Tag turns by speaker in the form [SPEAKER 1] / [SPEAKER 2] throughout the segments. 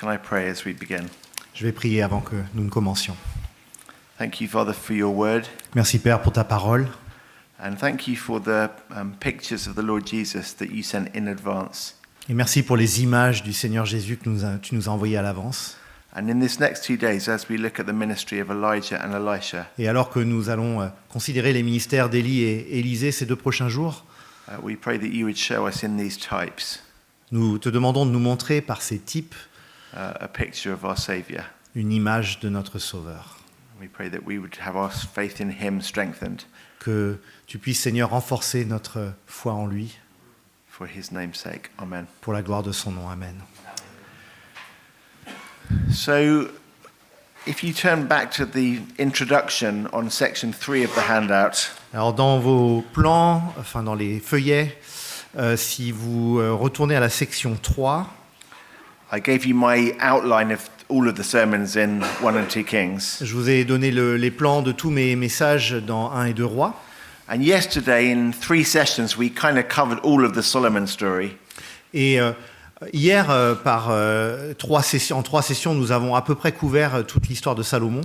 [SPEAKER 1] Can I pray as we begin?
[SPEAKER 2] Je vais prier avant que nous ne commencions.
[SPEAKER 1] Thank you, Father, for your word.
[SPEAKER 2] Merci Père pour ta parole
[SPEAKER 1] And thank you for the pictures of the Lord Jesus that you sent in advance.
[SPEAKER 2] et merci pour les images du Seigneur Jésus que tu nous as envoyées à l'avance.
[SPEAKER 1] And in this next 2 days, as we look at the ministry of Elijah and Elisha,
[SPEAKER 2] Et alors que nous allons considérer les ministères d'Élie et Élisée ces 2 prochains jours,
[SPEAKER 1] we pray that you would show us in these types
[SPEAKER 2] nous te demandons de nous montrer par ces types
[SPEAKER 1] a picture of our Saviour.
[SPEAKER 2] une image de notre Sauveur.
[SPEAKER 1] We pray that we would have our faith in him strengthened
[SPEAKER 2] Que tu puisses, Seigneur, renforcer notre foi en lui
[SPEAKER 1] for his name's sake. Amen.
[SPEAKER 2] pour la gloire de son nom. Amen.
[SPEAKER 1] So, if you turn back to the introduction on section 3 of the handout,
[SPEAKER 2] Alors dans vos plans, enfin dans les feuillets, si vous retournez à la section 3,
[SPEAKER 1] I gave you my outline of all of the sermons in 1 and 2 Kings.
[SPEAKER 2] je vous ai donné les plans de tous mes messages dans 1 et 2 Rois.
[SPEAKER 1] And yesterday, in 3 sessions, we kind of covered all of the Solomon story.
[SPEAKER 2] Et hier, en 3 sessions, nous avons à peu près couvert toute l'histoire de Salomon.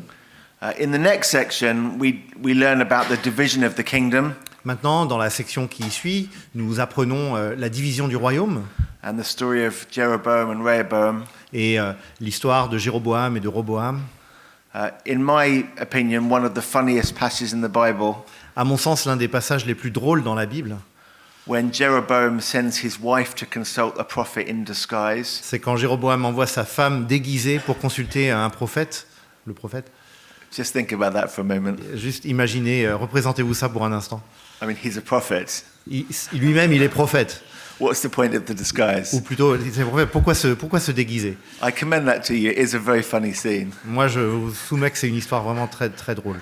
[SPEAKER 1] In the next section, we learn about the division of the kingdom
[SPEAKER 2] Maintenant, dans la section qui suit, nous apprenons la division du royaume
[SPEAKER 1] and the story of Jeroboam and Rehoboam.
[SPEAKER 2] et l'histoire de Jéroboam et de Roboam.
[SPEAKER 1] In my opinion, one of the funniest passages in the Bible,
[SPEAKER 2] À mon sens, l'un des passages les plus drôles dans la Bible,
[SPEAKER 1] when Jeroboam sends his wife to consult a prophet in disguise.
[SPEAKER 2] c'est quand Jéroboam envoie sa femme déguisée pour consulter un prophète, le prophète.
[SPEAKER 1] Just think about that for a moment.
[SPEAKER 2] Juste imaginez, représentez-vous ça pour un instant.
[SPEAKER 1] I mean, he's a prophet.
[SPEAKER 2] Lui-même, il est prophète.
[SPEAKER 1] What's the point of the disguise?
[SPEAKER 2] Ou plutôt, c'est prophète. Pourquoi se déguiser?
[SPEAKER 1] I commend that to you. It's a very funny scene.
[SPEAKER 2] Moi, je vous soumets que c'est une histoire vraiment très, très drôle.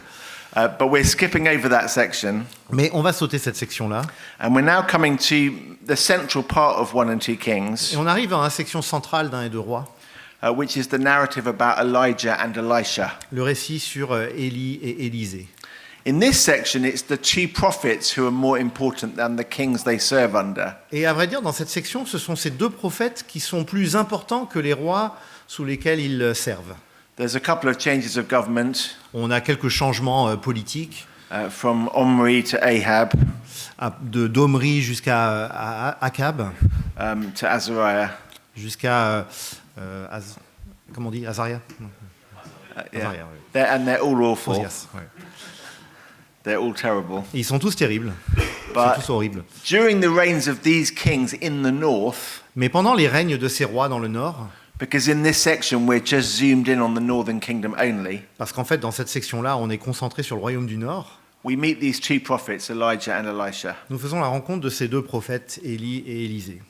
[SPEAKER 1] But we're skipping over that section.
[SPEAKER 2] Mais on va sauter cette section-là.
[SPEAKER 1] And we're now coming to the central part of 1 and 2 Kings,
[SPEAKER 2] Et on arrive à la section centrale d'un et 2 Rois,
[SPEAKER 1] which is the narrative about Elijah and Elisha.
[SPEAKER 2] le récit sur Élie et Élisée.
[SPEAKER 1] In this section, it's the 2 prophets who are more important than the kings they serve under.
[SPEAKER 2] Et à vrai dire, dans cette section, ce sont ces 2 prophètes qui sont plus importants que les rois sous lesquels ils servent.
[SPEAKER 1] There's a couple of changes of government
[SPEAKER 2] On a quelques changements politiques,
[SPEAKER 1] from Omri to Ahab
[SPEAKER 2] d'Omri jusqu'à Akab,
[SPEAKER 1] to Azariah.
[SPEAKER 2] jusqu'à comment on dit, Azaria? Non.
[SPEAKER 1] Yeah.
[SPEAKER 2] Azaria, oui.
[SPEAKER 1] And they're all awful.
[SPEAKER 2] Ozias, ouais.
[SPEAKER 1] They're all terrible.
[SPEAKER 2] Et ils sont tous terribles, ils
[SPEAKER 1] But
[SPEAKER 2] sont tous horribles.
[SPEAKER 1] during the reigns of these kings in the north,
[SPEAKER 2] Mais pendant les règnes de ces rois dans le nord,
[SPEAKER 1] because in this section we're just zoomed in on the northern kingdom only,
[SPEAKER 2] parce qu'en fait dans cette section-là, on est concentré sur le royaume du nord,
[SPEAKER 1] we meet these 2 prophets, Elijah and Elisha.
[SPEAKER 2] nous faisons la rencontre de ces 2 prophètes, Élie et Élisée.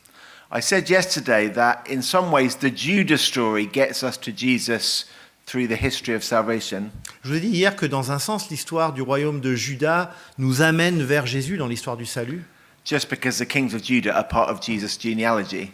[SPEAKER 1] I said yesterday that in some ways the Judah story gets us to Jesus through the history of salvation.
[SPEAKER 2] Je vous ai dit hier que dans un sens, l'histoire du royaume de Juda nous amène vers Jésus dans l'histoire du salut,
[SPEAKER 1] Just because the kings of Judah are part of Jesus' genealogy.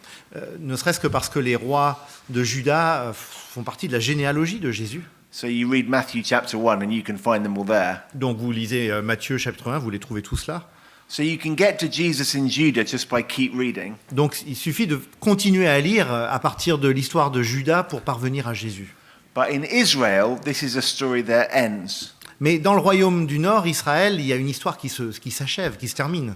[SPEAKER 2] ne serait-ce que parce que les rois de Juda font partie de la généalogie de Jésus.
[SPEAKER 1] So you read Matthew chapter 1 and you can find them all there.
[SPEAKER 2] Donc vous lisez Matthieu chapitre 1, vous les trouvez tous là.
[SPEAKER 1] So you can get to Jesus in Judah just by keep reading.
[SPEAKER 2] Donc il suffit de continuer à lire à partir de l'histoire de Juda pour parvenir à Jésus.
[SPEAKER 1] But in Israel, this is a story that ends.
[SPEAKER 2] Mais dans le royaume du Nord, Israël, il y a une histoire qui s'achève, qui se termine.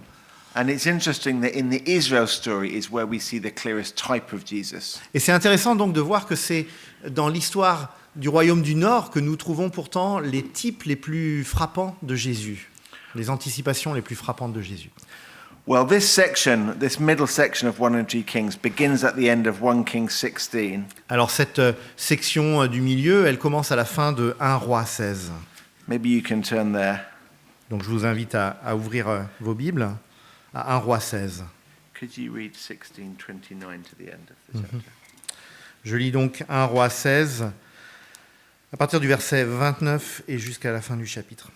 [SPEAKER 1] And it's interesting that in the Israel story is where we see the clearest type of Jesus.
[SPEAKER 2] Et c'est intéressant donc de voir que c'est dans l'histoire du royaume du Nord que nous trouvons pourtant les types les plus frappants de Jésus, les anticipations les plus frappantes de Jésus.
[SPEAKER 1] Well, this middle section of 1 and 2 Kings begins at the end of 1 Kings 16.
[SPEAKER 2] Alors cette section du milieu, elle commence à la fin de 1 Roi 16.
[SPEAKER 1] Maybe you can turn there.
[SPEAKER 2] Donc je vous invite à ouvrir vos Bibles à 1 Roi 16.
[SPEAKER 1] Could you read 16:29 to the end of the chapter?
[SPEAKER 2] Je lis donc 1 Roi 16, à partir du verset 29 et jusqu'à la fin du chapitre.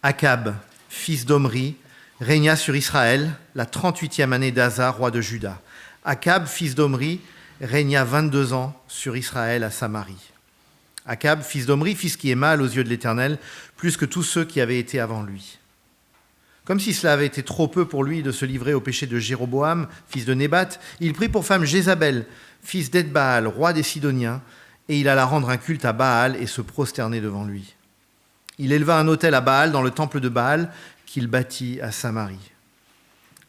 [SPEAKER 2] Akab, fils d'Omri, régna sur Israël la 38e année d'Asa, roi de Juda. Akab, fils d'Omri, régna 22 ans sur Israël à Samarie. Akab, fils d'Omri, fils qui est mal aux yeux de l'Éternel, plus que tous ceux qui avaient été avant lui. Comme si cela avait été trop peu pour lui de se livrer au péché de Jéroboam, fils de Nébat, il prit pour femme Jézabel, fils d'Edbaal, roi des Sidoniens, et il alla rendre un culte à Baal et se prosterner devant lui. Il éleva un autel à Baal dans le temple de Baal qu'il bâtit à Samarie.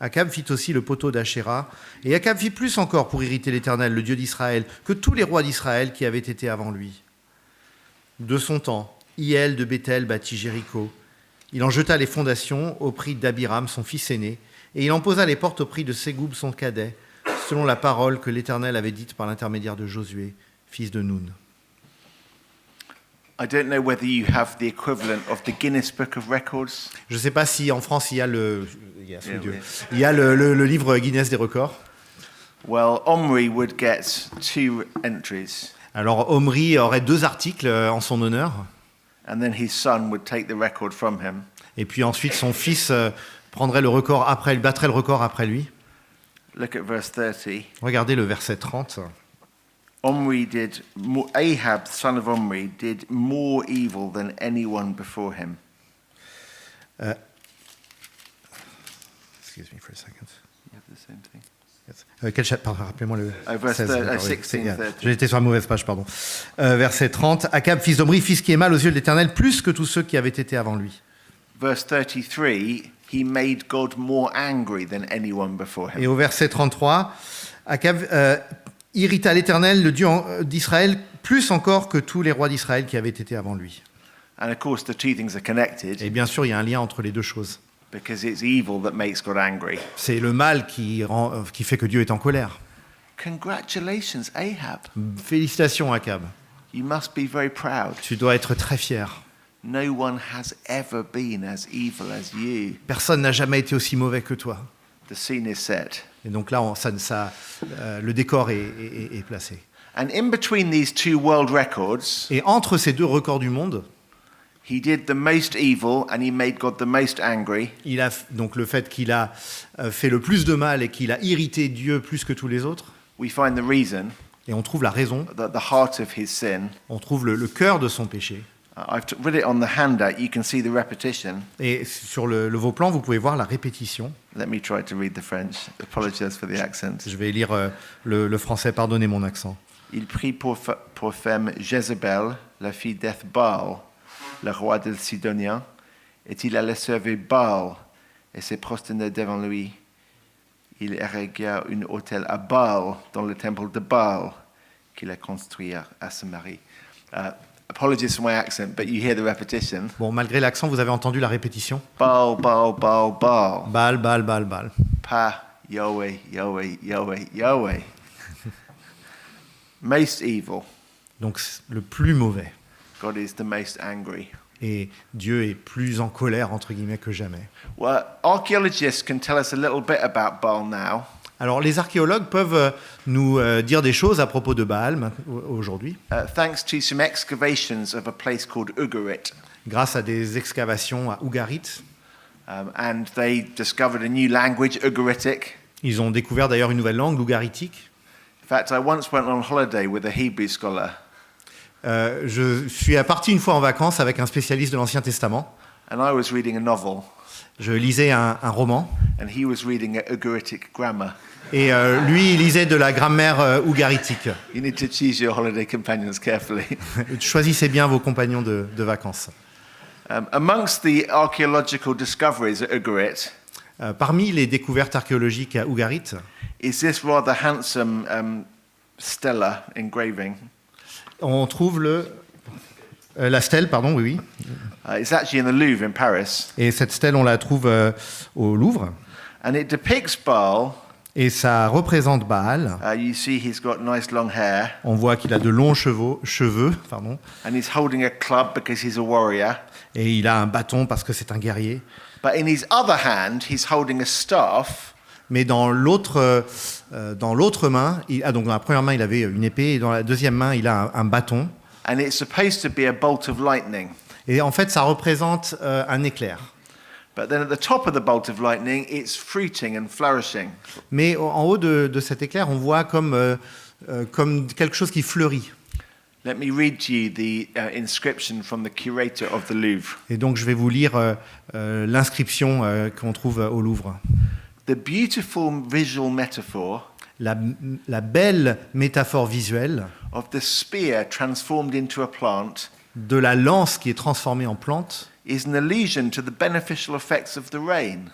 [SPEAKER 2] Akab fit aussi le poteau d'Achéra, et Akab fit plus encore pour irriter l'Éternel, le Dieu d'Israël, que tous les rois d'Israël qui avaient été avant lui. De son temps, Hiel de Béthel bâtit Jéricho. Il en jeta les fondations au prix d'Abiram, son fils aîné, et il en posa les portes au prix de Ségoub, son cadet, selon la parole que l'Éternel avait dite par l'intermédiaire de Josué, fils de Nun.
[SPEAKER 1] I don't know whether you have the equivalent of the Guinness Book of Records.
[SPEAKER 2] Je ne sais pas si en France il y a le
[SPEAKER 1] oui.
[SPEAKER 2] livre Guinness des records.
[SPEAKER 1] Well, Omri would get 2 entries,
[SPEAKER 2] Alors Omri aurait 2 articles en son honneur,
[SPEAKER 1] and then his son would take the record from him.
[SPEAKER 2] et puis ensuite son fils prendrait le record après, il battrait le record après lui.
[SPEAKER 1] Look at verse 30.
[SPEAKER 2] Regardez le verset 30.
[SPEAKER 1] Ahab, son of Omri, did more evil than anyone before him.
[SPEAKER 2] Excuse me for a second.
[SPEAKER 1] You have the same thing.
[SPEAKER 2] Quel chapitre, pardon, rappelez-moi le...
[SPEAKER 1] Verse
[SPEAKER 2] 16, d'accord, oui.
[SPEAKER 1] 16, 30.
[SPEAKER 2] J'étais sur la mauvaise page, pardon. Verset 30. Akab, fils d'Omri, fils qui est mal aux yeux de l'Éternel, plus que tous ceux qui avaient été avant lui.
[SPEAKER 1] Verse 33, he made God more angry than anyone before him.
[SPEAKER 2] Et au verset 33, Akab irrita l'Éternel, le Dieu d'Israël, plus encore que tous les rois d'Israël qui avaient été avant lui.
[SPEAKER 1] And of course, the two things are connected
[SPEAKER 2] Et bien sûr, il y a un lien entre les deux choses.
[SPEAKER 1] because it's evil that makes God angry.
[SPEAKER 2] C'est le mal qui fait que Dieu est en colère.
[SPEAKER 1] Congratulations, Ahab.
[SPEAKER 2] Félicitations, Akab.
[SPEAKER 1] You must be very proud.
[SPEAKER 2] Tu dois être très fier.
[SPEAKER 1] No one has ever been as evil as you.
[SPEAKER 2] Personne n'a jamais été aussi mauvais que toi.
[SPEAKER 1] The scene is set.
[SPEAKER 2] Et donc là, le décor est placé.
[SPEAKER 1] And in between these 2 world records,
[SPEAKER 2] Et entre ces 2 records du monde,
[SPEAKER 1] he did the most evil and he made God the most angry.
[SPEAKER 2] il a donc le fait qu'il a fait le plus de mal et qu'il a irrité Dieu plus que tous les autres.
[SPEAKER 1] We find the reason,
[SPEAKER 2] Et on trouve la raison,
[SPEAKER 1] the heart of his sin.
[SPEAKER 2] on trouve le cœur de son péché.
[SPEAKER 1] I've read it on the handout. You can see the repetition.
[SPEAKER 2] Et sur vos plans, vous pouvez voir la répétition.
[SPEAKER 1] Let me try to read the French. Apologize for the accent.
[SPEAKER 2] Je vais lire le français, pardonnez mon accent.
[SPEAKER 1] Il prit pour femme Jézabel, la fille d'Ethbaal, le roi des Sidoniens, et il allait servir Baal et se prosterner devant lui. Il érigea un autel à Baal dans le temple de Baal qu'il a construit à Samarie. Apologies for my accent, but you hear the repetition.
[SPEAKER 2] Bon, malgré l'accent, vous avez entendu la répétition.
[SPEAKER 1] Baal, Baal, Baal, Baal.
[SPEAKER 2] Baal, Baal, Baal, Baal.
[SPEAKER 1] Pa, Yahweh, Yahweh, Yahweh, Yahweh. Most evil.
[SPEAKER 2] Donc le plus mauvais.
[SPEAKER 1] God is the most angry.
[SPEAKER 2] Et Dieu est plus en colère, entre guillemets, que jamais.
[SPEAKER 1] Well, archaeologists can tell us a little bit about Baal now.
[SPEAKER 2] Alors les archéologues peuvent nous dire des choses à propos de Baal aujourd'hui,
[SPEAKER 1] Thanks to some excavations of a place called Ugarit.
[SPEAKER 2] grâce à des excavations à Ugarit.
[SPEAKER 1] And they discovered a new language, Ugaritic.
[SPEAKER 2] Ils ont découvert d'ailleurs une nouvelle langue, l'ougaritique.
[SPEAKER 1] In fact, I once went on holiday with a Hebrew scholar.
[SPEAKER 2] Je suis parti une fois en vacances avec un spécialiste de l'Ancien Testament.
[SPEAKER 1] And I was reading a novel.
[SPEAKER 2] Je lisais un roman.
[SPEAKER 1] And he was reading a Ugaritic grammar.
[SPEAKER 2] Et lui, il lisait de la grammaire ougaritique.
[SPEAKER 1] You need to choose your holiday companions carefully.
[SPEAKER 2] Choisissez bien vos compagnons de vacances.
[SPEAKER 1] Amongst the archaeological discoveries at Ugarit
[SPEAKER 2] Parmi les découvertes archéologiques à Ugarit,
[SPEAKER 1] is this rather handsome stela engraving.
[SPEAKER 2] on trouve la stèle, pardon, oui.
[SPEAKER 1] It's actually in the Louvre in Paris.
[SPEAKER 2] Et cette stèle, on la trouve au Louvre.
[SPEAKER 1] And it depicts Baal.
[SPEAKER 2] Et ça représente Baal.
[SPEAKER 1] You see he's got nice long hair.
[SPEAKER 2] On voit qu'il a de longs cheveux,
[SPEAKER 1] And he's holding a club because he's a warrior.
[SPEAKER 2] et il a un bâton parce que c'est un guerrier.
[SPEAKER 1] But in his other hand, he's holding a staff.
[SPEAKER 2] Mais dans l'autre main, donc dans la première main, il avait une épée, et dans la deuxième main, il a un bâton.
[SPEAKER 1] And it's supposed to be a bolt of lightning.
[SPEAKER 2] Et en fait, ça représente un éclair.
[SPEAKER 1] But then at the top of the bolt of lightning, it's fruiting and flourishing.
[SPEAKER 2] Mais en haut de cet éclair, on voit comme quelque chose qui fleurit.
[SPEAKER 1] Let me read to you the inscription from the curator of the Louvre.
[SPEAKER 2] Et donc je vais vous lire l'inscription qu'on trouve au Louvre.
[SPEAKER 1] The beautiful visual metaphor
[SPEAKER 2] La belle métaphore visuelle
[SPEAKER 1] of the spear transformed into a plant
[SPEAKER 2] de la lance qui est transformée en plante
[SPEAKER 1] is an allusion to the beneficial effects of the rain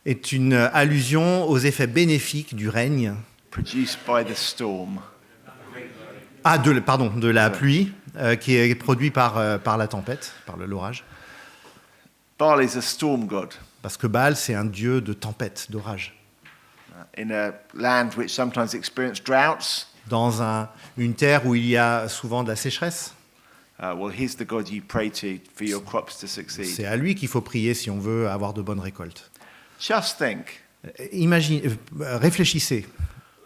[SPEAKER 2] est une allusion aux effets bénéfiques du règne,
[SPEAKER 1] produced by the storm.
[SPEAKER 2] de la pluie qui est produit par la tempête, par l'orage.
[SPEAKER 1] Baal is a storm god
[SPEAKER 2] Parce que Baal, c'est un dieu de tempête, d'orage.
[SPEAKER 1] in a land which sometimes experiences droughts.
[SPEAKER 2] Dans une terre où il y a souvent de la sécheresse,
[SPEAKER 1] Well, he's the god you pray to for your crops to succeed.
[SPEAKER 2] c'est à lui qu'il faut prier si on veut avoir de bonnes récoltes.
[SPEAKER 1] Just think,
[SPEAKER 2] Réfléchissez.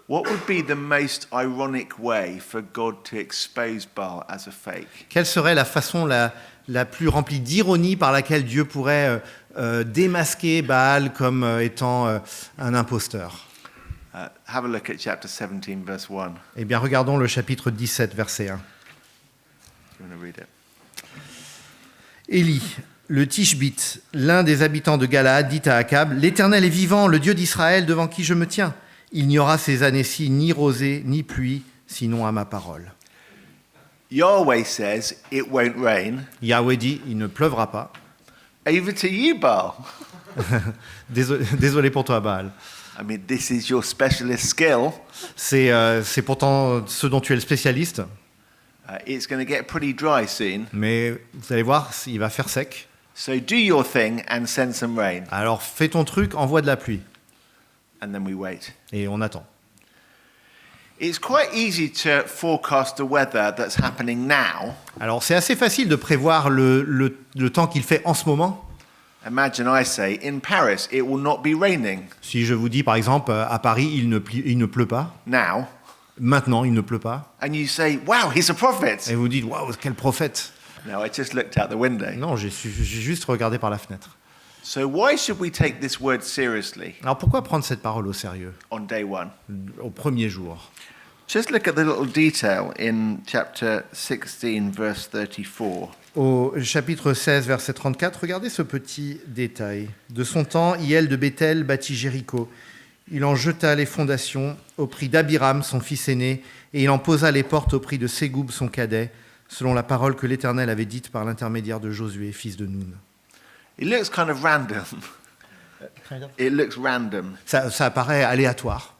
[SPEAKER 1] what would be the most ironic way for God to expose Baal as a fake?
[SPEAKER 2] Quelle serait la façon la plus remplie d'ironie par laquelle Dieu pourrait démasquer Baal comme étant un imposteur?
[SPEAKER 1] Have a look at chapter 17, verse 1.
[SPEAKER 2] Eh bien, regardons le chapitre 17, verset 1.
[SPEAKER 1] Do you want to read it?
[SPEAKER 2] Élie, le Tishbite, l'un des habitants de Galaad, dit à Akab, « L'Éternel est vivant, le Dieu d'Israël devant qui je me tiens. Il n'y aura ces années-ci ni rosée ni pluie, sinon à ma parole. »
[SPEAKER 1] Yahweh says it won't rain.
[SPEAKER 2] Yahweh dit, « Il ne pleuvra pas.
[SPEAKER 1] Over to you, Baal. »
[SPEAKER 2] Désolé pour toi, Baal.
[SPEAKER 1] I mean, this is your specialist skill.
[SPEAKER 2] C'est pourtant ce dont tu es le spécialiste,
[SPEAKER 1] It's going to get pretty dry soon.
[SPEAKER 2] mais vous allez voir, il va faire sec.
[SPEAKER 1] So do your thing and send some rain.
[SPEAKER 2] Alors fais ton truc, envoie de la pluie.
[SPEAKER 1] And then we wait.
[SPEAKER 2] Et on attend.
[SPEAKER 1] It's quite easy to forecast the weather that's happening now.
[SPEAKER 2] Alors c'est assez facile de prévoir le temps qu'il fait en ce moment.
[SPEAKER 1] Imagine I say, in Paris, it will not be raining
[SPEAKER 2] Si je vous dis par exemple, à Paris, il ne pleut pas.
[SPEAKER 1] now.
[SPEAKER 2] Maintenant, il ne pleut pas.
[SPEAKER 1] And you say, wow, he's a prophet.
[SPEAKER 2] Et vous dites, waouh, quel prophète.
[SPEAKER 1] No, I just looked out the window.
[SPEAKER 2] Non, j'ai juste regardé par la fenêtre.
[SPEAKER 1] So why should we take this word seriously
[SPEAKER 2] Alors pourquoi prendre cette parole au sérieux,
[SPEAKER 1] on day one?
[SPEAKER 2] au premier jour?
[SPEAKER 1] Just look at the little detail in chapter 16, verse 34.
[SPEAKER 2] Au chapitre 16, verset 34, regardez ce petit détail. De son temps, Hiel de Béthel bâtit Jéricho. Il en jeta les fondations au prix d'Abiram, son fils aîné, et il en posa les portes au prix de Ségoub, son cadet, selon la parole que l'Éternel avait dite par l'intermédiaire de Josué, fils de Nun.
[SPEAKER 1] It looks kind of random. It looks random.
[SPEAKER 2] Ça paraît aléatoire.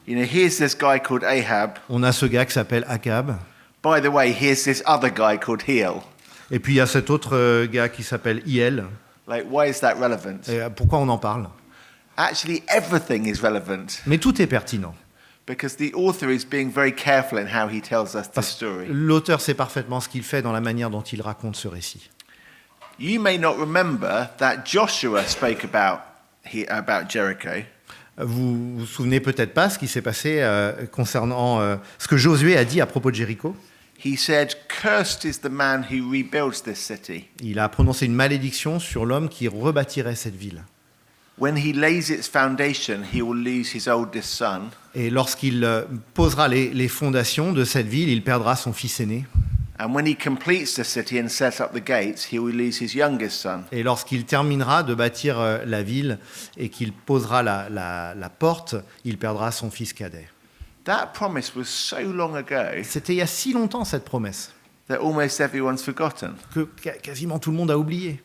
[SPEAKER 1] You know, here's this guy called Ahab.
[SPEAKER 2] On a ce gars qui s'appelle Akab,
[SPEAKER 1] By the way, here's this other guy called Heel.
[SPEAKER 2] et puis il y a cet autre gars qui s'appelle Hiel.
[SPEAKER 1] Like, why is that relevant?
[SPEAKER 2] Et pourquoi on en parle?
[SPEAKER 1] Actually, everything is relevant
[SPEAKER 2] Mais tout est pertinent.
[SPEAKER 1] because the author is being very careful in how he tells us this
[SPEAKER 2] Parce que
[SPEAKER 1] story.
[SPEAKER 2] l'auteur sait parfaitement ce qu'il fait dans la manière dont il raconte ce récit.
[SPEAKER 1] You may not remember that Joshua spoke about Jericho.
[SPEAKER 2] Vous vous souvenez peut-être pas ce qui s'est passé concernant ce que Josué a dit à propos de Jéricho.
[SPEAKER 1] He said, "Cursed is the man who rebuilds this city.
[SPEAKER 2] Il a prononcé une malédiction sur l'homme qui rebâtirait cette ville.
[SPEAKER 1] When he lays its foundation, he will lose his oldest son,
[SPEAKER 2] Et lorsqu'il posera les fondations de cette ville, il perdra son fils aîné.
[SPEAKER 1] and when he completes the city and sets up the gates, he will lose his youngest son."
[SPEAKER 2] Et lorsqu'il terminera de bâtir la ville et qu'il posera la porte, il perdra son fils cadet.
[SPEAKER 1] That promise was so long ago
[SPEAKER 2] C'était il y a si longtemps cette promesse
[SPEAKER 1] that almost everyone's forgotten.
[SPEAKER 2] que quasiment tout le monde a oublié.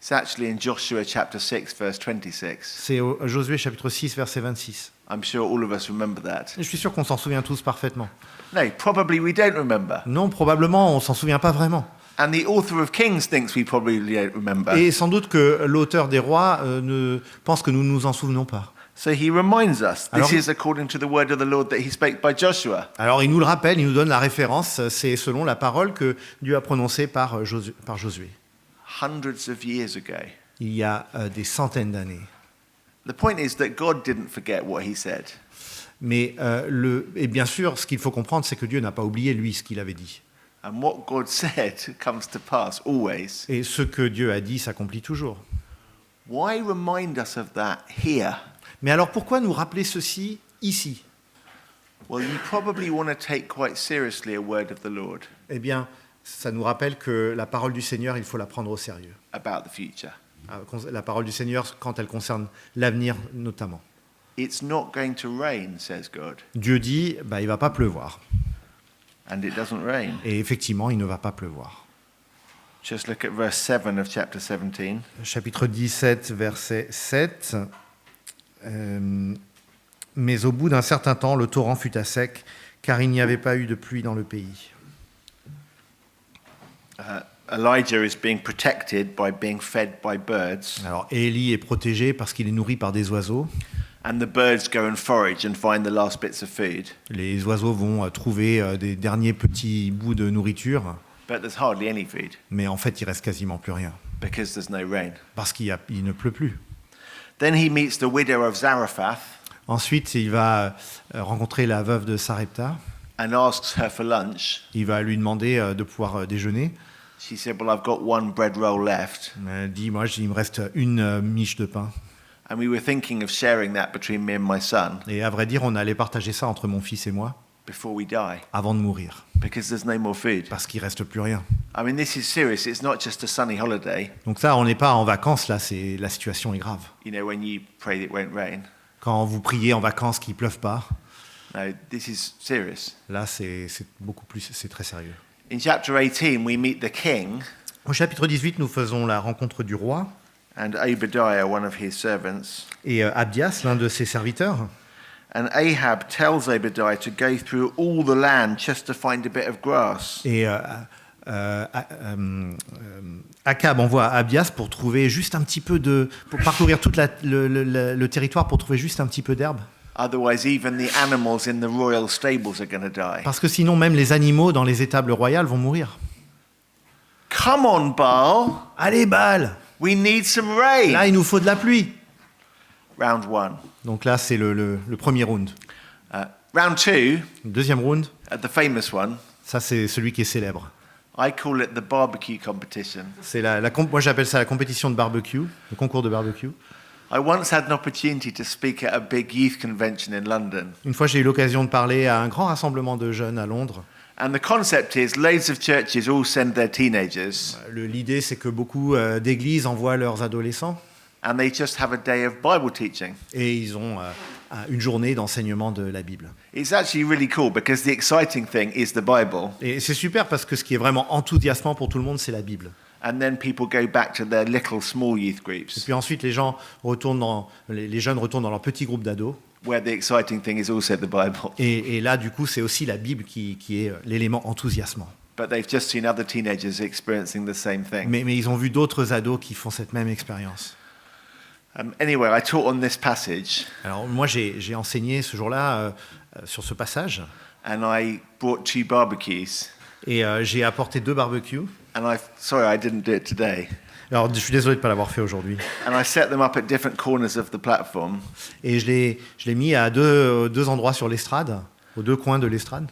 [SPEAKER 1] It's actually in Joshua chapter 6, verse 26.
[SPEAKER 2] C'est au Josué chapitre 6, verset 26.
[SPEAKER 1] I'm sure all of us remember that.
[SPEAKER 2] Et je suis sûr qu'on s'en souvient tous parfaitement.
[SPEAKER 1] No, probably we don't remember.
[SPEAKER 2] Non, probablement, on s'en souvient pas vraiment.
[SPEAKER 1] And the author of Kings thinks we probably don't remember.
[SPEAKER 2] Et sans doute que l'auteur des rois pense que nous ne nous en souvenons pas.
[SPEAKER 1] So he reminds us,
[SPEAKER 2] Alors-
[SPEAKER 1] this is according to the word of the Lord that he spake by Joshua.
[SPEAKER 2] Alors il nous le rappelle, il nous donne la référence, c'est selon la parole que Dieu a prononcée par Josué.
[SPEAKER 1] Hundreds of years ago.
[SPEAKER 2] Il y a des centaines d'années.
[SPEAKER 1] The point is that God didn't forget what he said.
[SPEAKER 2] Mais et bien sûr, ce qu'il faut comprendre, c'est que Dieu n'a pas oublié, lui, ce qu'il avait dit.
[SPEAKER 1] And what God said comes to pass always.
[SPEAKER 2] Et ce que Dieu a dit s'accomplit toujours.
[SPEAKER 1] Why remind us of that here?
[SPEAKER 2] Mais alors pourquoi nous rappeler ceci ici?
[SPEAKER 1] Well, you probably want to take quite seriously a word of the Lord.
[SPEAKER 2] Eh bien, Ça nous rappelle que la parole du Seigneur, il faut la prendre au sérieux.
[SPEAKER 1] about the future.
[SPEAKER 2] La parole du Seigneur, quand elle concerne l'avenir notamment.
[SPEAKER 1] It's not going to rain, says God.
[SPEAKER 2] Dieu dit, il ne va pas pleuvoir.
[SPEAKER 1] And it doesn't rain.
[SPEAKER 2] Et effectivement, il ne va pas pleuvoir.
[SPEAKER 1] Just look at verse 7 of chapter 17.
[SPEAKER 2] Chapitre 17, verset 7. Mais au bout d'un certain temps, le torrent fut à sec, car il n'y avait pas eu de pluie dans le pays.
[SPEAKER 1] Elijah is being protected by being fed by birds.
[SPEAKER 2] Alors Élie est protégé parce qu'il est nourri par des oiseaux.
[SPEAKER 1] And the birds go and forage and find the last bits of food.
[SPEAKER 2] Les oiseaux vont trouver des derniers petits bouts de nourriture,
[SPEAKER 1] But there's hardly any food
[SPEAKER 2] mais en fait, il reste quasiment plus rien,
[SPEAKER 1] because there's no rain.
[SPEAKER 2] parce qu'il ne pleut plus.
[SPEAKER 1] Then he meets the widow of Zarephath
[SPEAKER 2] Ensuite, il va rencontrer la veuve de Sarepta.
[SPEAKER 1] and asks her for lunch.
[SPEAKER 2] Il va lui demander de pouvoir déjeuner.
[SPEAKER 1] She said, "Well, I've got one bread roll left."
[SPEAKER 2] Elle dit, moi, il me reste une miche de pain.
[SPEAKER 1] And we were thinking of sharing that between me and my son
[SPEAKER 2] Et à vrai dire, on allait partager ça entre mon fils et moi
[SPEAKER 1] before we die
[SPEAKER 2] avant de mourir,
[SPEAKER 1] because there's no more food.
[SPEAKER 2] parce qu'il reste plus rien.
[SPEAKER 1] I mean, this is serious. It's not just a sunny holiday,
[SPEAKER 2] Donc ça, on n'est pas en vacances, là, la situation est grave.
[SPEAKER 1] you know, when you pray that it won't rain.
[SPEAKER 2] Quand vous priez en vacances qu'il ne pleuve pas,
[SPEAKER 1] No, this is serious.
[SPEAKER 2] là, c'est très sérieux.
[SPEAKER 1] In chapter 18, we meet the king
[SPEAKER 2] Au chapitre 18, nous faisons la rencontre du roi
[SPEAKER 1] and Obadiah, one of his servants.
[SPEAKER 2] et Abdias, l'un de ses serviteurs.
[SPEAKER 1] And Ahab tells Obadiah to go through all the land just to find a bit of grass.
[SPEAKER 2] Et Akab envoie Abdias pour trouver juste un petit peu pour parcourir tout le territoire pour trouver juste un petit peu d'herbe.
[SPEAKER 1] Otherwise, even the animals in the royal stables are going to die.
[SPEAKER 2] Parce que sinon, même les animaux dans les étables royales vont mourir.
[SPEAKER 1] Come on, Baal.
[SPEAKER 2] Allez, Baal!
[SPEAKER 1] We need some rain.
[SPEAKER 2] Là, il nous faut de la pluie.
[SPEAKER 1] Round one.
[SPEAKER 2] Donc là, c'est le premier round.
[SPEAKER 1] Round two,
[SPEAKER 2] Le deuxième round,
[SPEAKER 1] the famous one,
[SPEAKER 2] ça, c'est celui qui est célèbre.
[SPEAKER 1] I call it the barbecue competition.
[SPEAKER 2] C'est moi, j'appelle ça la compétition de barbecue, le concours de barbecue.
[SPEAKER 1] I once had an opportunity to speak at a big youth convention in London.
[SPEAKER 2] Une fois, j'ai eu l'occasion de parler à un grand rassemblement de jeunes à Londres.
[SPEAKER 1] And the concept is loads of churches all send their teenagers
[SPEAKER 2] L'idée, c'est que beaucoup d'églises envoient leurs adolescents
[SPEAKER 1] and they just have a day of Bible teaching.
[SPEAKER 2] et ils ont une journée d'enseignement de la Bible.
[SPEAKER 1] It's actually really cool because the exciting thing is the Bible.
[SPEAKER 2] Et c'est super parce que ce qui est vraiment enthousiasmant pour tout le monde, c'est la Bible.
[SPEAKER 1] And then people go back to their little small youth
[SPEAKER 2] Et
[SPEAKER 1] groups
[SPEAKER 2] puis ensuite, les jeunes retournent dans leur petit groupe d'ados.
[SPEAKER 1] where the exciting thing is also the Bible.
[SPEAKER 2] Et là, du coup, c'est aussi la Bible qui est l'élément enthousiasmant.
[SPEAKER 1] But they've just seen other teenagers experiencing the same thing.
[SPEAKER 2] Mais ils ont vu d'autres ados qui font cette même expérience.
[SPEAKER 1] Anyway, I taught on this passage
[SPEAKER 2] Alors moi, j'ai enseigné ce jour-là sur ce passage
[SPEAKER 1] and I brought 2 barbecues.
[SPEAKER 2] et j'ai apporté 2 barbecues.
[SPEAKER 1] And sorry, I didn't do it today.
[SPEAKER 2] Alors je suis désolé de ne pas l'avoir fait aujourd'hui.
[SPEAKER 1] And I set them up at different corners of the platform.
[SPEAKER 2] Et je l'ai mis à deux endroits sur l'estrade, aux 2 coins de l'estrade.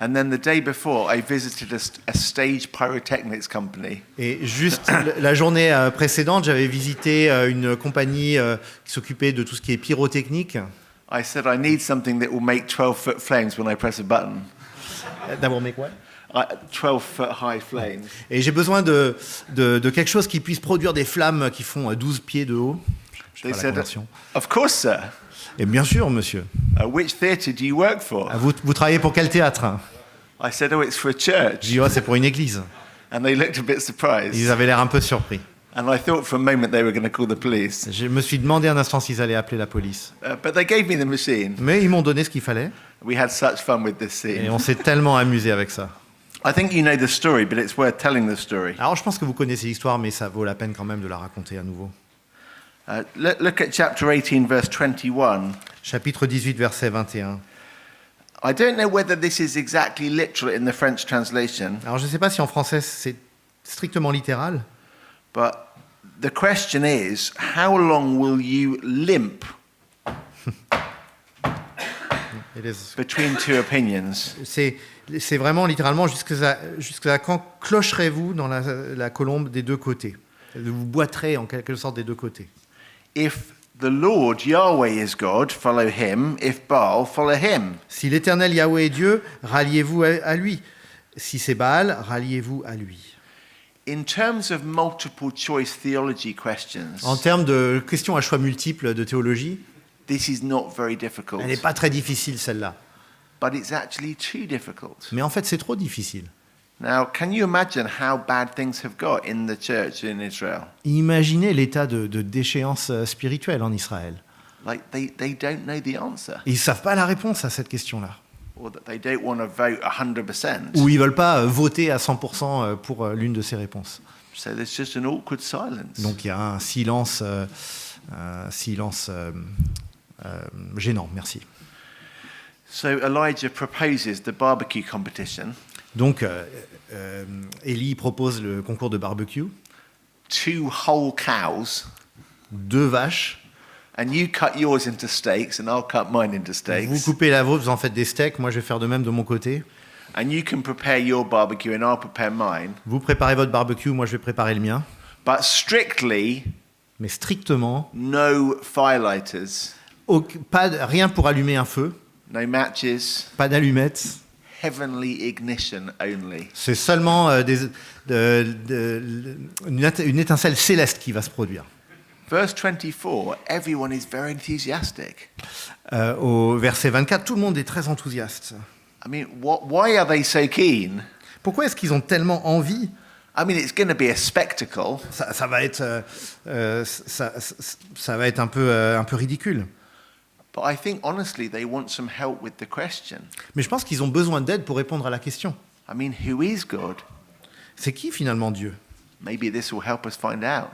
[SPEAKER 1] And then the day before, I visited a stage pyrotechnics company.
[SPEAKER 2] Et juste la journée précédente, j'avais visité une compagnie qui s'occupait de tout ce qui est pyrotechnique.
[SPEAKER 1] I said, I need something that will make 12-foot flames when I press a button.
[SPEAKER 2] D'avoir mes quoi
[SPEAKER 1] 12-foot high flames.
[SPEAKER 2] Et j'ai besoin de quelque chose qui puisse produire des flammes qui font 12 pieds de haut. Je
[SPEAKER 1] They
[SPEAKER 2] ferai la
[SPEAKER 1] said,
[SPEAKER 2] conversion.
[SPEAKER 1] of course, sir.
[SPEAKER 2] Et bien sûr, monsieur.
[SPEAKER 1] Which theatre do you work for?
[SPEAKER 2] Vous travaillez pour quel théâtre?
[SPEAKER 1] I said, oh, it's for a
[SPEAKER 2] Je
[SPEAKER 1] church.
[SPEAKER 2] dis, oh, c'est pour une église.
[SPEAKER 1] And they looked a bit surprised.
[SPEAKER 2] Ils avaient l'air un peu surpris.
[SPEAKER 1] And I thought for a moment they were going to call the police.
[SPEAKER 2] Je me suis demandé un instant s'ils allaient appeler la police.
[SPEAKER 1] But they gave me the machine.
[SPEAKER 2] Mais ils m'ont donné ce qu'il fallait.
[SPEAKER 1] We had such fun with this
[SPEAKER 2] Et
[SPEAKER 1] scene.
[SPEAKER 2] on s'est tellement amusé avec ça.
[SPEAKER 1] I think you know the story, but it's worth telling the story.
[SPEAKER 2] Alors je pense que vous connaissez l'histoire, mais ça vaut la peine quand même de la raconter à nouveau.
[SPEAKER 1] Look at chapter 18, verse 21.
[SPEAKER 2] Chapitre 18, verset 21.
[SPEAKER 1] I don't know whether this is exactly literal in the French translation,
[SPEAKER 2] Alors je ne sais pas si en français c'est strictement littéral,
[SPEAKER 1] but the question is, how long will you limp between 2 opinions?
[SPEAKER 2] c'est vraiment littéralement jusqu'à quand clocherez-vous dans la colombe des 2 côtés. Vous boiterez en quelque sorte des 2 côtés.
[SPEAKER 1] If the Lord Yahweh is God, follow him. If Baal, follow him.
[SPEAKER 2] Si l'Éternel Yahweh est Dieu, ralliez-vous à lui. Si c'est Baal, ralliez-vous à lui.
[SPEAKER 1] In terms of multiple choice theology questions,
[SPEAKER 2] En termes de questions à choix multiples de théologie,
[SPEAKER 1] this is not very difficult,
[SPEAKER 2] elle n'est pas très difficile celle-là.
[SPEAKER 1] but it's actually too difficult.
[SPEAKER 2] Mais en fait, c'est trop difficile.
[SPEAKER 1] Now, can you imagine how bad things have got in the church in Israel?
[SPEAKER 2] Imaginez l'état de déchéance spirituelle en Israël.
[SPEAKER 1] Like, they don't know the answer,
[SPEAKER 2] Ils ne savent pas la réponse à cette question-là.
[SPEAKER 1] or that they don't want to vote 100%.
[SPEAKER 2] Ou ils ne veulent pas voter à 100% pour l'une de ces réponses.
[SPEAKER 1] So there's just an awkward silence.
[SPEAKER 2] Donc il y a un silence, gênant, merci.
[SPEAKER 1] So Elijah proposes the barbecue competition.
[SPEAKER 2] Donc Élie propose le concours de barbecue,
[SPEAKER 1] 2 whole cows,
[SPEAKER 2] 2 vaches.
[SPEAKER 1] and you cut yours into steaks, and I'll cut mine into
[SPEAKER 2] Vous
[SPEAKER 1] steaks.
[SPEAKER 2] coupez la vôtre, vous en faites des steaks, moi je vais faire de même de mon côté.
[SPEAKER 1] And you can prepare your barbecue, and I'll prepare mine.
[SPEAKER 2] Vous préparez votre barbecue, moi je vais préparer le mien.
[SPEAKER 1] But strictly,
[SPEAKER 2] Mais strictement,
[SPEAKER 1] no firelighters,
[SPEAKER 2] rien pour allumer un feu,
[SPEAKER 1] no matches,
[SPEAKER 2] pas d'allumettes.
[SPEAKER 1] heavenly ignition only.
[SPEAKER 2] C'est seulement une étincelle céleste qui va se produire.
[SPEAKER 1] Verse 24, everyone is very enthusiastic.
[SPEAKER 2] Au verset 24, tout le monde est très enthousiaste.
[SPEAKER 1] I mean, why are they so keen?
[SPEAKER 2] Pourquoi est-ce qu'ils ont tellement envie?
[SPEAKER 1] I mean, it's going to be a spectacle.
[SPEAKER 2] Ça va être un peu ridicule.
[SPEAKER 1] But I think, honestly, they want some help with the question.
[SPEAKER 2] Mais je pense qu'ils ont besoin d'aide pour répondre à la question.
[SPEAKER 1] I mean, who is God?
[SPEAKER 2] C'est qui finalement Dieu?
[SPEAKER 1] Maybe this will help us find out.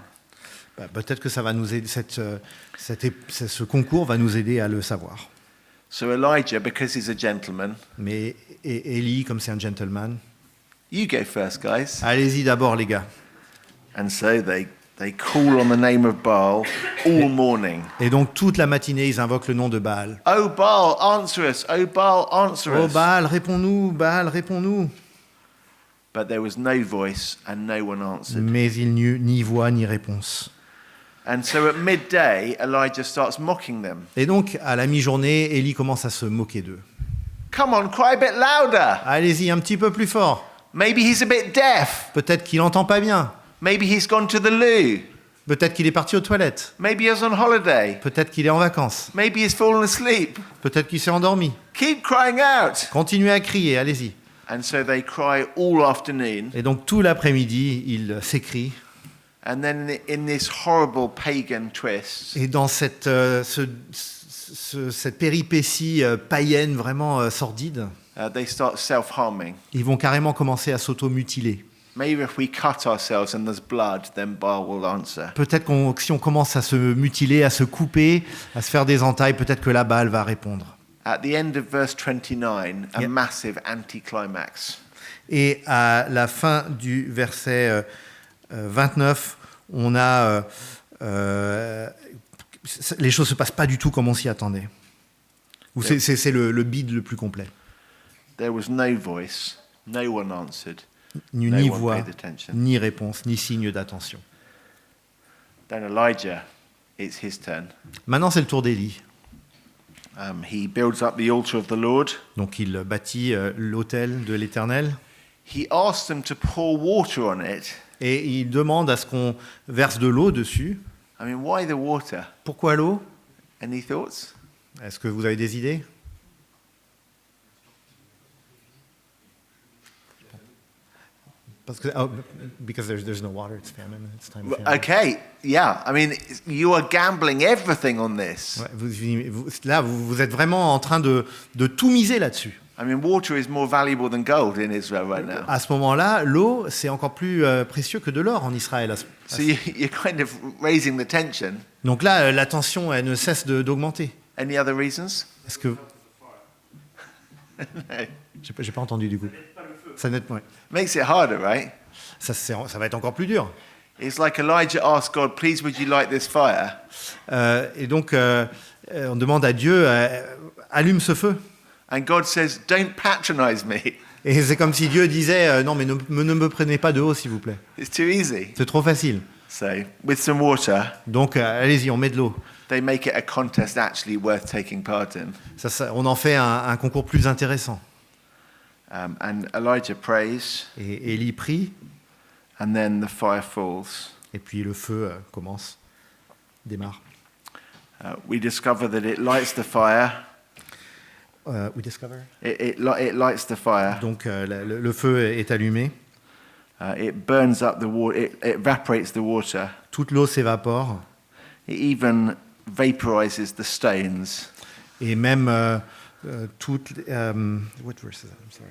[SPEAKER 2] Peut-être que ça va nous aider, ce concours va nous aider à le savoir.
[SPEAKER 1] So Elijah, because he's a gentleman,
[SPEAKER 2] Mais Élie, comme c'est un gentleman,
[SPEAKER 1] you go first, guys.
[SPEAKER 2] allez-y d'abord les gars.
[SPEAKER 1] And so they call on the name of Baal all morning.
[SPEAKER 2] Et donc toute la matinée, ils invoquent le nom de Baal.
[SPEAKER 1] Oh Baal, answer us. Oh Baal, answer
[SPEAKER 2] Oh
[SPEAKER 1] us.
[SPEAKER 2] Baal, réponds-nous, Baal, réponds-nous.
[SPEAKER 1] But there was no voice and no one answered.
[SPEAKER 2] Mais il n'y eut ni voix ni réponse.
[SPEAKER 1] And so at midday, Elijah starts mocking them.
[SPEAKER 2] Et donc, à la mi-journée, Élie commence à se moquer d'eux.
[SPEAKER 1] Come on, cry a bit louder.
[SPEAKER 2] Allez-y, un petit peu plus fort.
[SPEAKER 1] Maybe he's a bit deaf.
[SPEAKER 2] Peut-être qu'il n'entend pas bien.
[SPEAKER 1] Maybe he's gone to the loo.
[SPEAKER 2] Peut-être qu'il est parti aux toilettes.
[SPEAKER 1] Maybe he's on holiday.
[SPEAKER 2] Peut-être qu'il est en vacances.
[SPEAKER 1] Maybe he's fallen asleep.
[SPEAKER 2] Peut-être qu'il s'est endormi.
[SPEAKER 1] Keep crying out.
[SPEAKER 2] Continuez à crier, allez-y.
[SPEAKER 1] And so they cry all afternoon.
[SPEAKER 2] Et donc, tout l'après-midi, il s'écrie.
[SPEAKER 1] And then in this horrible pagan twist,
[SPEAKER 2] Et dans cette péripétie païenne vraiment sordide,
[SPEAKER 1] they start self-harming.
[SPEAKER 2] ils vont carrément commencer à s'auto-mutiler.
[SPEAKER 1] Maybe if we cut ourselves and there's blood, then Baal will answer.
[SPEAKER 2] Peut-être que si on commence à se mutiler, à se couper, à se faire des entailles, peut-être que la Baal va répondre.
[SPEAKER 1] At the end of verse 29, a
[SPEAKER 2] Yep.
[SPEAKER 1] massive anticlimax.
[SPEAKER 2] Et à la fin du verset 29, on a les choses se passent pas du tout comme on s'y attendait. Ou c'est le bide le plus complet.
[SPEAKER 1] There was no voice, no one answered,
[SPEAKER 2] Ni
[SPEAKER 1] no one
[SPEAKER 2] voix,
[SPEAKER 1] paid attention.
[SPEAKER 2] ni réponse, ni signe d'attention.
[SPEAKER 1] Then Elijah, it's his turn.
[SPEAKER 2] Maintenant, c'est le tour d'Élie.
[SPEAKER 1] He builds up the altar of the Lord.
[SPEAKER 2] Donc, il bâtit l'autel de l'Éternel
[SPEAKER 1] He asks them to pour water on it.
[SPEAKER 2] et il demande à ce qu'on verse de l'eau dessus.
[SPEAKER 1] I mean, why the water?
[SPEAKER 2] Pourquoi l'eau?
[SPEAKER 1] Any thoughts?
[SPEAKER 2] Est-ce que vous avez des idées? Parce que, because there's no water, it's famine, it's time of famine.
[SPEAKER 1] Okay, yeah. I mean, you are gambling everything on this.
[SPEAKER 2] Ouais, là, vous êtes vraiment en train de tout miser là-dessus.
[SPEAKER 1] I mean, water is more valuable than gold in Israel right now.
[SPEAKER 2] À ce moment-là, l'eau, c'est encore plus précieux que de l'or en Israël.
[SPEAKER 1] So you're kind of raising the tension.
[SPEAKER 2] Donc là, la tension, elle ne cesse d'augmenter.
[SPEAKER 1] Any other reasons?
[SPEAKER 2] Est-ce que...
[SPEAKER 1] No.
[SPEAKER 2] J'ai pas entendu du coup. Ça, ouais.
[SPEAKER 1] Makes it harder, right?
[SPEAKER 2] Ça va être encore plus dur.
[SPEAKER 1] It's like Elijah asked God, please would you light this fire?
[SPEAKER 2] Et donc, on demande à Dieu, allume ce feu.
[SPEAKER 1] And God says, don't patronize me.
[SPEAKER 2] Et c'est comme si Dieu disait, non mais ne me prenez pas de haut s'il vous plaît.
[SPEAKER 1] It's too easy.
[SPEAKER 2] C'est trop facile.
[SPEAKER 1] So with some water,
[SPEAKER 2] Donc allez-y, on met de l'eau.
[SPEAKER 1] they make it a contest actually worth taking part in.
[SPEAKER 2] On en fait un concours plus intéressant.
[SPEAKER 1] And Elijah prays,
[SPEAKER 2] Et Élie prie,
[SPEAKER 1] and then the fire falls.
[SPEAKER 2] et puis le feu démarre.
[SPEAKER 1] We discover that it lights the fire.
[SPEAKER 2] We discover.
[SPEAKER 1] It lights the fire.
[SPEAKER 2] Donc le feu est allumé,
[SPEAKER 1] It burns up the water. It evaporates the water.
[SPEAKER 2] toute l'eau s'évapore,
[SPEAKER 1] It even vaporizes the stones.
[SPEAKER 2] et même toutes... what verse is that? I'm sorry.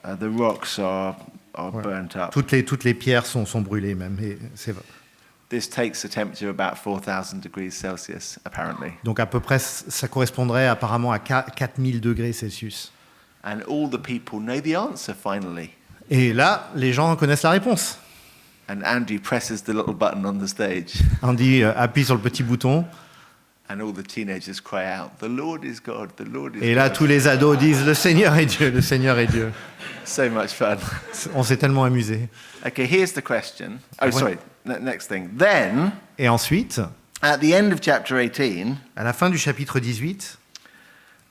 [SPEAKER 1] The rocks are
[SPEAKER 2] Ouais.
[SPEAKER 1] burnt up.
[SPEAKER 2] Toutes les pierres sont brûlées même. Et
[SPEAKER 1] This takes the temperature of about 4,000 degrees Celsius, apparently.
[SPEAKER 2] donc à peu près, ça correspondrait apparemment à 4000 degrés Celsius.
[SPEAKER 1] And all the people know the answer finally.
[SPEAKER 2] Et là, les gens connaissent la réponse.
[SPEAKER 1] And Andrew presses the little button on the stage,
[SPEAKER 2] Andy appuie sur le petit bouton,
[SPEAKER 1] and all the teenagers cry out, "The Lord is God, the Lord is
[SPEAKER 2] et là,
[SPEAKER 1] God."
[SPEAKER 2] tous les ados disent « Le Seigneur est Dieu, le Seigneur est Dieu
[SPEAKER 1] So much fun. ».
[SPEAKER 2] On s'est tellement amusés.
[SPEAKER 1] Okay, here's the question. Oh,
[SPEAKER 2] Ouais.
[SPEAKER 1] sorry. Next thing. Then,
[SPEAKER 2] Et ensuite,
[SPEAKER 1] at the end of chapter 18,
[SPEAKER 2] à la fin du chapitre 18,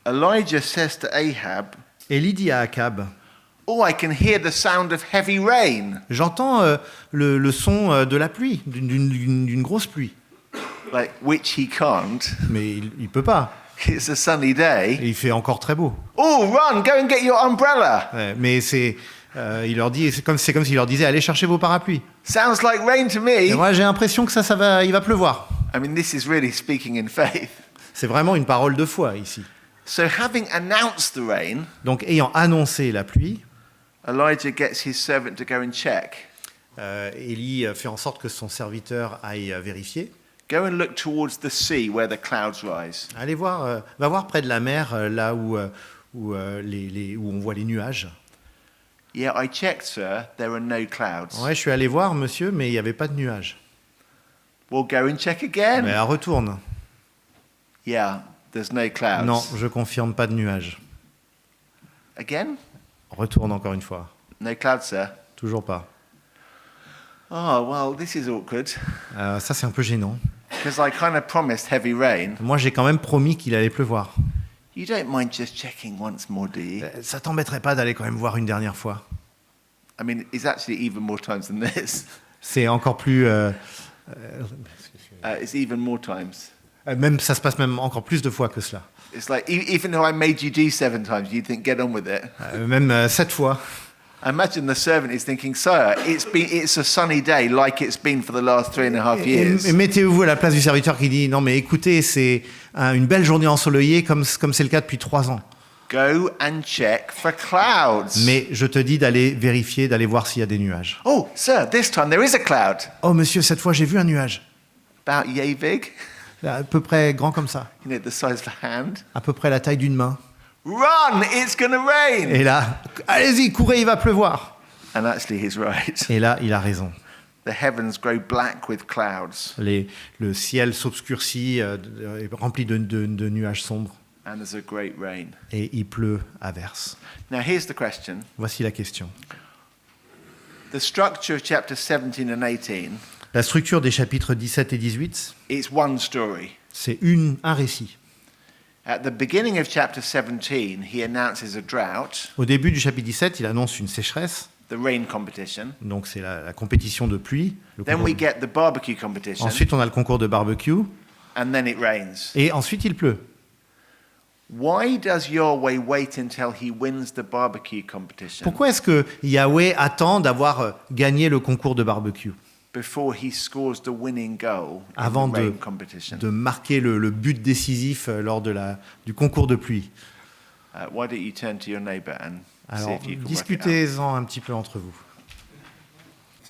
[SPEAKER 1] Elijah says to Ahab,
[SPEAKER 2] Élie dit à Akab,
[SPEAKER 1] "Oh, I can hear the sound of heavy rain."
[SPEAKER 2] « J'entends le son de la pluie, d'une grosse pluie.
[SPEAKER 1] Like, which he can't. »
[SPEAKER 2] Mais il ne peut pas.
[SPEAKER 1] It's a sunny day.
[SPEAKER 2] Et il fait encore très beau.
[SPEAKER 1] Oh, run, go and get your umbrella.
[SPEAKER 2] Ouais, mais il leur dit, c'est comme s'il leur disait « Allez chercher vos parapluies
[SPEAKER 1] Sounds like rain to ».
[SPEAKER 2] Et
[SPEAKER 1] me.
[SPEAKER 2] moi, j'ai l'impression que il va pleuvoir.
[SPEAKER 1] I mean, this is really speaking in faith.
[SPEAKER 2] C'est vraiment une parole de foi ici.
[SPEAKER 1] So, having announced the rain,
[SPEAKER 2] Donc, ayant annoncé la pluie,
[SPEAKER 1] Elijah gets his servant to go and check.
[SPEAKER 2] Élie fait en sorte que son serviteur aille vérifier.
[SPEAKER 1] Go and look towards the sea where the clouds rise.
[SPEAKER 2] Allez voir, va voir près de la mer, là où on voit les nuages.
[SPEAKER 1] Yeah, I checked, sir. There are no clouds.
[SPEAKER 2] Ouais, je suis allé voir, monsieur, mais il n'y avait pas de nuages.
[SPEAKER 1] Well, go and check again.
[SPEAKER 2] Mais retourne.
[SPEAKER 1] Yeah, there's no clouds.
[SPEAKER 2] Non, je confirme, pas de nuages.
[SPEAKER 1] Again?
[SPEAKER 2] Retourne encore une fois.
[SPEAKER 1] No clouds, sir.
[SPEAKER 2] Toujours pas.
[SPEAKER 1] Oh, well, this is awkward.
[SPEAKER 2] Ça, c'est un peu gênant.
[SPEAKER 1] Because I kind of promised heavy rain.
[SPEAKER 2] Moi, j'ai quand même promis qu'il allait pleuvoir.
[SPEAKER 1] You don't mind just checking once more, do you?
[SPEAKER 2] Ça t'embêterait pas d'aller quand même voir une dernière fois?
[SPEAKER 1] I mean, it's actually even more times than this.
[SPEAKER 2] C'est encore plus...
[SPEAKER 1] It's even more times.
[SPEAKER 2] même, ça se passe même encore plus de fois que cela.
[SPEAKER 1] It's like, even though I made you do 7 times, you'd think, get on with it.
[SPEAKER 2] Même 7 fois.
[SPEAKER 1] I imagine the servant is thinking, sir, it's a sunny day like it's been for the last 3.5 years.
[SPEAKER 2] Et mettez-vous à la place du serviteur qui dit « Non, mais écoutez, c'est une belle journée ensoleillée comme c'est le cas depuis 3 ans.
[SPEAKER 1] Go and check for clouds.
[SPEAKER 2] Mais je te dis d'aller vérifier, d'aller voir s'il y a des nuages.
[SPEAKER 1] Oh, sir, this time there is a cloud.
[SPEAKER 2] Oh, monsieur, cette fois, j'ai vu un nuage.
[SPEAKER 1] About yay big.
[SPEAKER 2] À peu près grand comme ça.
[SPEAKER 1] You know, the size of a hand.
[SPEAKER 2] À peu près la taille d'une main.
[SPEAKER 1] Run, it's going to rain.
[SPEAKER 2] Et là, allez-y, courez, il va pleuvoir.
[SPEAKER 1] And actually, he's right.
[SPEAKER 2] Et là, il a raison.
[SPEAKER 1] The heavens grow black with clouds.
[SPEAKER 2] Le ciel s'obscurcit, rempli de nuages sombres.
[SPEAKER 1] And there's a great rain.
[SPEAKER 2] Et il pleut à verse.
[SPEAKER 1] Now, here's the question.
[SPEAKER 2] Voici la question.
[SPEAKER 1] The structure of chapter 17 and 18,
[SPEAKER 2] La structure des chapitres 17 et 18,
[SPEAKER 1] it's one story.
[SPEAKER 2] c'est un récit.
[SPEAKER 1] At the beginning of chapter 17, he announces a drought,
[SPEAKER 2] Au début du chapitre 17, il annonce une sécheresse.
[SPEAKER 1] the rain competition.
[SPEAKER 2] Donc c'est la compétition de pluie.
[SPEAKER 1] Then we get the barbecue competition,
[SPEAKER 2] Ensuite, on a le concours de barbecue.
[SPEAKER 1] and then it rains.
[SPEAKER 2] Et ensuite, il pleut.
[SPEAKER 1] Why does Yahweh wait until he wins the barbecue competition
[SPEAKER 2] Pourquoi est-ce que Yahweh attend d'avoir gagné le concours de barbecue
[SPEAKER 1] before he scores the winning goal in
[SPEAKER 2] avant
[SPEAKER 1] the rain competition?
[SPEAKER 2] de marquer le but décisif lors du concours de pluie?
[SPEAKER 1] Why don't you turn to your neighbor and see
[SPEAKER 2] Alors,
[SPEAKER 1] if you can work it out?
[SPEAKER 2] discutez-en un petit peu entre vous.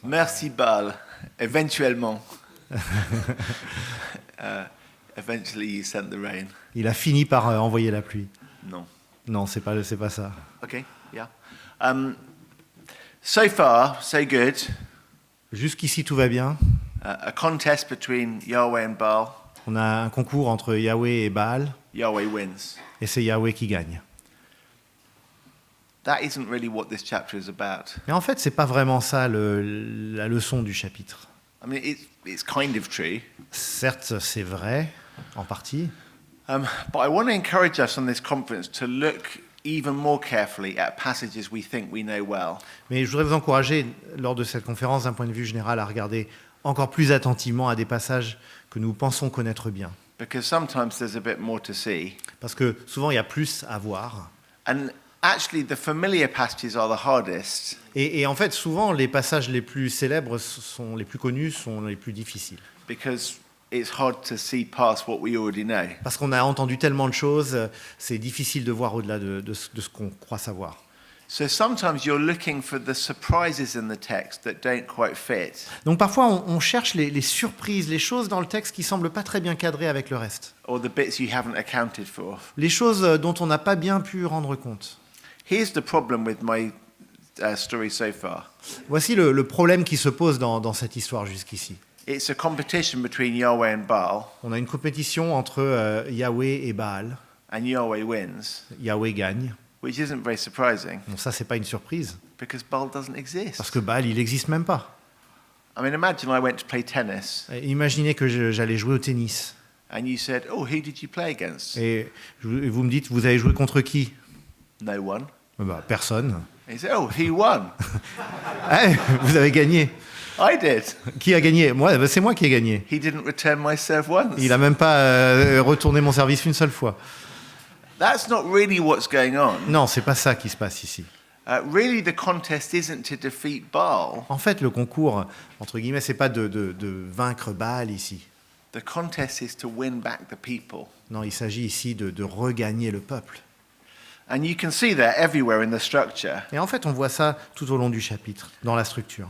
[SPEAKER 1] Merci Baal. Éventuellement. Eventually you sent the rain.
[SPEAKER 2] Il a fini par envoyer la pluie.
[SPEAKER 1] Non.
[SPEAKER 2] Non, c'est pas ça.
[SPEAKER 1] Okay, yeah. So far, so good.
[SPEAKER 2] Jusqu'ici, tout va bien.
[SPEAKER 1] A contest between Yahweh and Baal.
[SPEAKER 2] On a un concours entre Yahweh et Baal,
[SPEAKER 1] Yahweh wins.
[SPEAKER 2] et c'est Yahweh qui gagne.
[SPEAKER 1] That isn't really what this chapter is about.
[SPEAKER 2] Mais en fait, c'est pas vraiment ça la leçon du chapitre.
[SPEAKER 1] I mean, it's kind of true.
[SPEAKER 2] Certes, c'est vrai, en partie,
[SPEAKER 1] But I want to encourage us on this conference to look even more carefully at passages we think we know well.
[SPEAKER 2] Mais je voudrais vous encourager, lors de cette conférence, d'un point de vue général, à regarder encore plus attentivement à des passages que nous pensons connaître bien.
[SPEAKER 1] Because sometimes there's a bit more to see.
[SPEAKER 2] Parce que souvent, il y a plus à voir.
[SPEAKER 1] And actually, the familiar passages are the hardest.
[SPEAKER 2] Et en fait, souvent, les passages les plus célèbres, les plus connus, sont les plus difficiles.
[SPEAKER 1] Because it's hard to see past what we already know.
[SPEAKER 2] Parce qu'on a entendu tellement de choses, c'est difficile de voir au-delà de ce qu'on croit savoir.
[SPEAKER 1] So sometimes you're looking for the surprises in the text that don't quite fit,
[SPEAKER 2] Donc parfois, on cherche les surprises, les choses dans le texte qui ne semblent pas très bien cadrées avec le reste.
[SPEAKER 1] or the bits you haven't accounted for.
[SPEAKER 2] Les choses dont on n'a pas bien pu rendre compte.
[SPEAKER 1] Here's the problem with my story so far.
[SPEAKER 2] Voici le problème qui se pose dans cette histoire jusqu'ici.
[SPEAKER 1] It's a competition between Yahweh and Baal,
[SPEAKER 2] On a une compétition entre Yahweh et Baal.
[SPEAKER 1] and Yahweh wins,
[SPEAKER 2] Yahweh gagne.
[SPEAKER 1] which isn't very surprising
[SPEAKER 2] Bon, ça, c'est pas une surprise,
[SPEAKER 1] because Baal doesn't exist.
[SPEAKER 2] parce que Baal, il n'existe même pas.
[SPEAKER 1] I mean, imagine I went to play tennis
[SPEAKER 2] Imaginez que j'allais jouer au tennis.
[SPEAKER 1] and you said, "Oh, who did you play against?"
[SPEAKER 2] Et vous me dites, vous avez joué contre qui?
[SPEAKER 1] No one.
[SPEAKER 2] Personne.
[SPEAKER 1] And you say, "Oh, he won."
[SPEAKER 2] Eh, vous avez gagné.
[SPEAKER 1] I did.
[SPEAKER 2] Qui a gagné? Moi, c'est moi qui ai gagné.
[SPEAKER 1] He didn't return my serve once.
[SPEAKER 2] Il n'a même pas retourné mon service une seule fois.
[SPEAKER 1] That's not really what's going on.
[SPEAKER 2] Non, c'est pas ça qui se passe ici.
[SPEAKER 1] Really, the contest isn't to defeat Baal.
[SPEAKER 2] En fait, le concours, entre guillemets, c'est pas de vaincre Baal ici.
[SPEAKER 1] The contest is to win back the people.
[SPEAKER 2] Non, il s'agit ici de regagner le peuple.
[SPEAKER 1] And you can see that everywhere in the structure.
[SPEAKER 2] Et en fait, on voit ça tout au long du chapitre, dans la structure.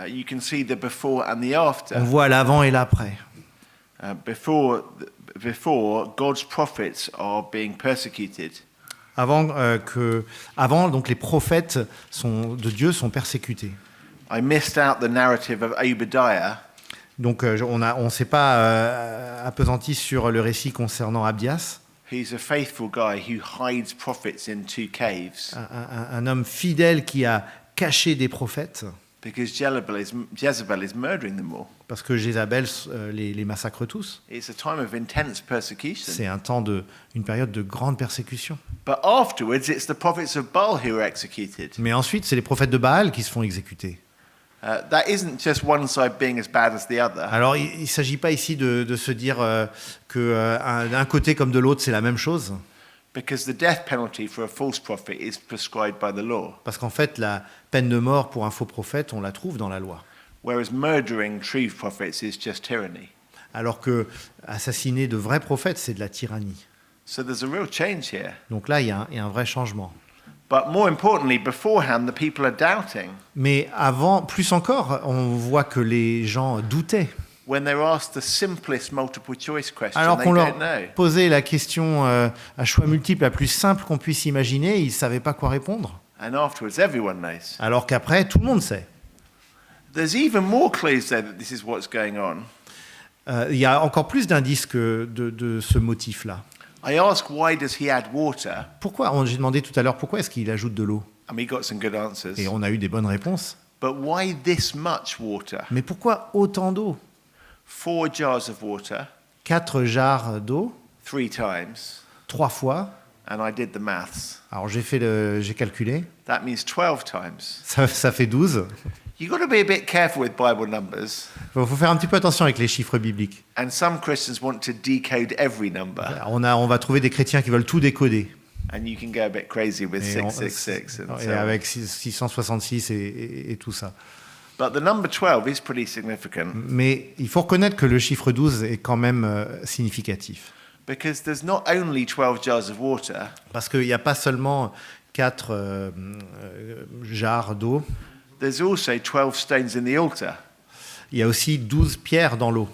[SPEAKER 1] You can see the before and the after.
[SPEAKER 2] On voit l'avant et l'après.
[SPEAKER 1] Before, God's prophets are being persecuted.
[SPEAKER 2] Avant, donc, les prophètes de Dieu sont persécutés.
[SPEAKER 1] I missed out the narrative of Obadiah,
[SPEAKER 2] Donc, on ne s'est pas appesanti sur le récit concernant Abdias,
[SPEAKER 1] who's a faithful guy who hides prophets in 2 caves
[SPEAKER 2] un homme fidèle qui a caché des prophètes,
[SPEAKER 1] because Jezebel is murdering them all.
[SPEAKER 2] parce que Jézabel les massacre tous.
[SPEAKER 1] It's a time of intense persecution.
[SPEAKER 2] C'est une période de grande persécution.
[SPEAKER 1] But afterwards, it's the prophets of Baal who are executed.
[SPEAKER 2] Mais ensuite, c'est les prophètes de Baal qui se font exécuter.
[SPEAKER 1] That isn't just one side being as bad as the other.
[SPEAKER 2] Alors, il ne s'agit pas ici de se dire que d'un côté comme de l'autre, c'est la même chose.
[SPEAKER 1] Because the death penalty for a false prophet is prescribed by the law,
[SPEAKER 2] Parce qu'en fait, la peine de mort pour un faux prophète, on la trouve dans la loi.
[SPEAKER 1] whereas murdering true prophets is just tyranny.
[SPEAKER 2] Alors que assassiner de vrais prophètes, c'est de la tyrannie.
[SPEAKER 1] So there's a real change here.
[SPEAKER 2] Donc là, il y a un vrai changement.
[SPEAKER 1] But more importantly, beforehand, the people are doubting.
[SPEAKER 2] Mais avant, plus encore, on voit que les gens doutaient.
[SPEAKER 1] When they're asked the simplest multiple choice question,
[SPEAKER 2] Alors
[SPEAKER 1] they
[SPEAKER 2] qu'on leur
[SPEAKER 1] don't know.
[SPEAKER 2] posait la question à choix multiple la plus simple qu'on puisse imaginer, ils ne savaient pas quoi répondre.
[SPEAKER 1] And afterwards, everyone knows.
[SPEAKER 2] Alors qu'après, tout le monde sait.
[SPEAKER 1] There's even more clues there that this is what's going on.
[SPEAKER 2] Il y a encore plus d'indices que de ce motif-là.
[SPEAKER 1] I ask, why does he add water?
[SPEAKER 2] J'ai demandé tout à l'heure pourquoi est-ce qu'il ajoute de l'eau.
[SPEAKER 1] And we got some good answers.
[SPEAKER 2] Et on a eu des bonnes réponses.
[SPEAKER 1] But why this much water?
[SPEAKER 2] Mais pourquoi autant d'eau?
[SPEAKER 1] 4 jars of water,
[SPEAKER 2] 4 jarres d'eau,
[SPEAKER 1] 3 times.
[SPEAKER 2] 3 fois.
[SPEAKER 1] And I did the maths.
[SPEAKER 2] Alors j'ai calculé.
[SPEAKER 1] That means 12 times.
[SPEAKER 2] Ça fait 12.
[SPEAKER 1] You've got to be a bit careful with Bible numbers.
[SPEAKER 2] Il faut faire un petit peu attention avec les chiffres bibliques.
[SPEAKER 1] And some Christians want to decode every number.
[SPEAKER 2] On va trouver des chrétiens qui veulent tout décoder.
[SPEAKER 1] And you can go a bit crazy with 666 and
[SPEAKER 2] Et
[SPEAKER 1] so on.
[SPEAKER 2] avec 666 et tout ça.
[SPEAKER 1] But the number 12 is pretty significant
[SPEAKER 2] Mais il faut reconnaître que le chiffre 12 est quand même significatif.
[SPEAKER 1] because there's not only 12 jars of water,
[SPEAKER 2] Parce qu'il n'y a pas seulement 4 jarres d'eau,
[SPEAKER 1] there's also 12 stones in the altar.
[SPEAKER 2] il y a aussi 12 pierres dans l'eau.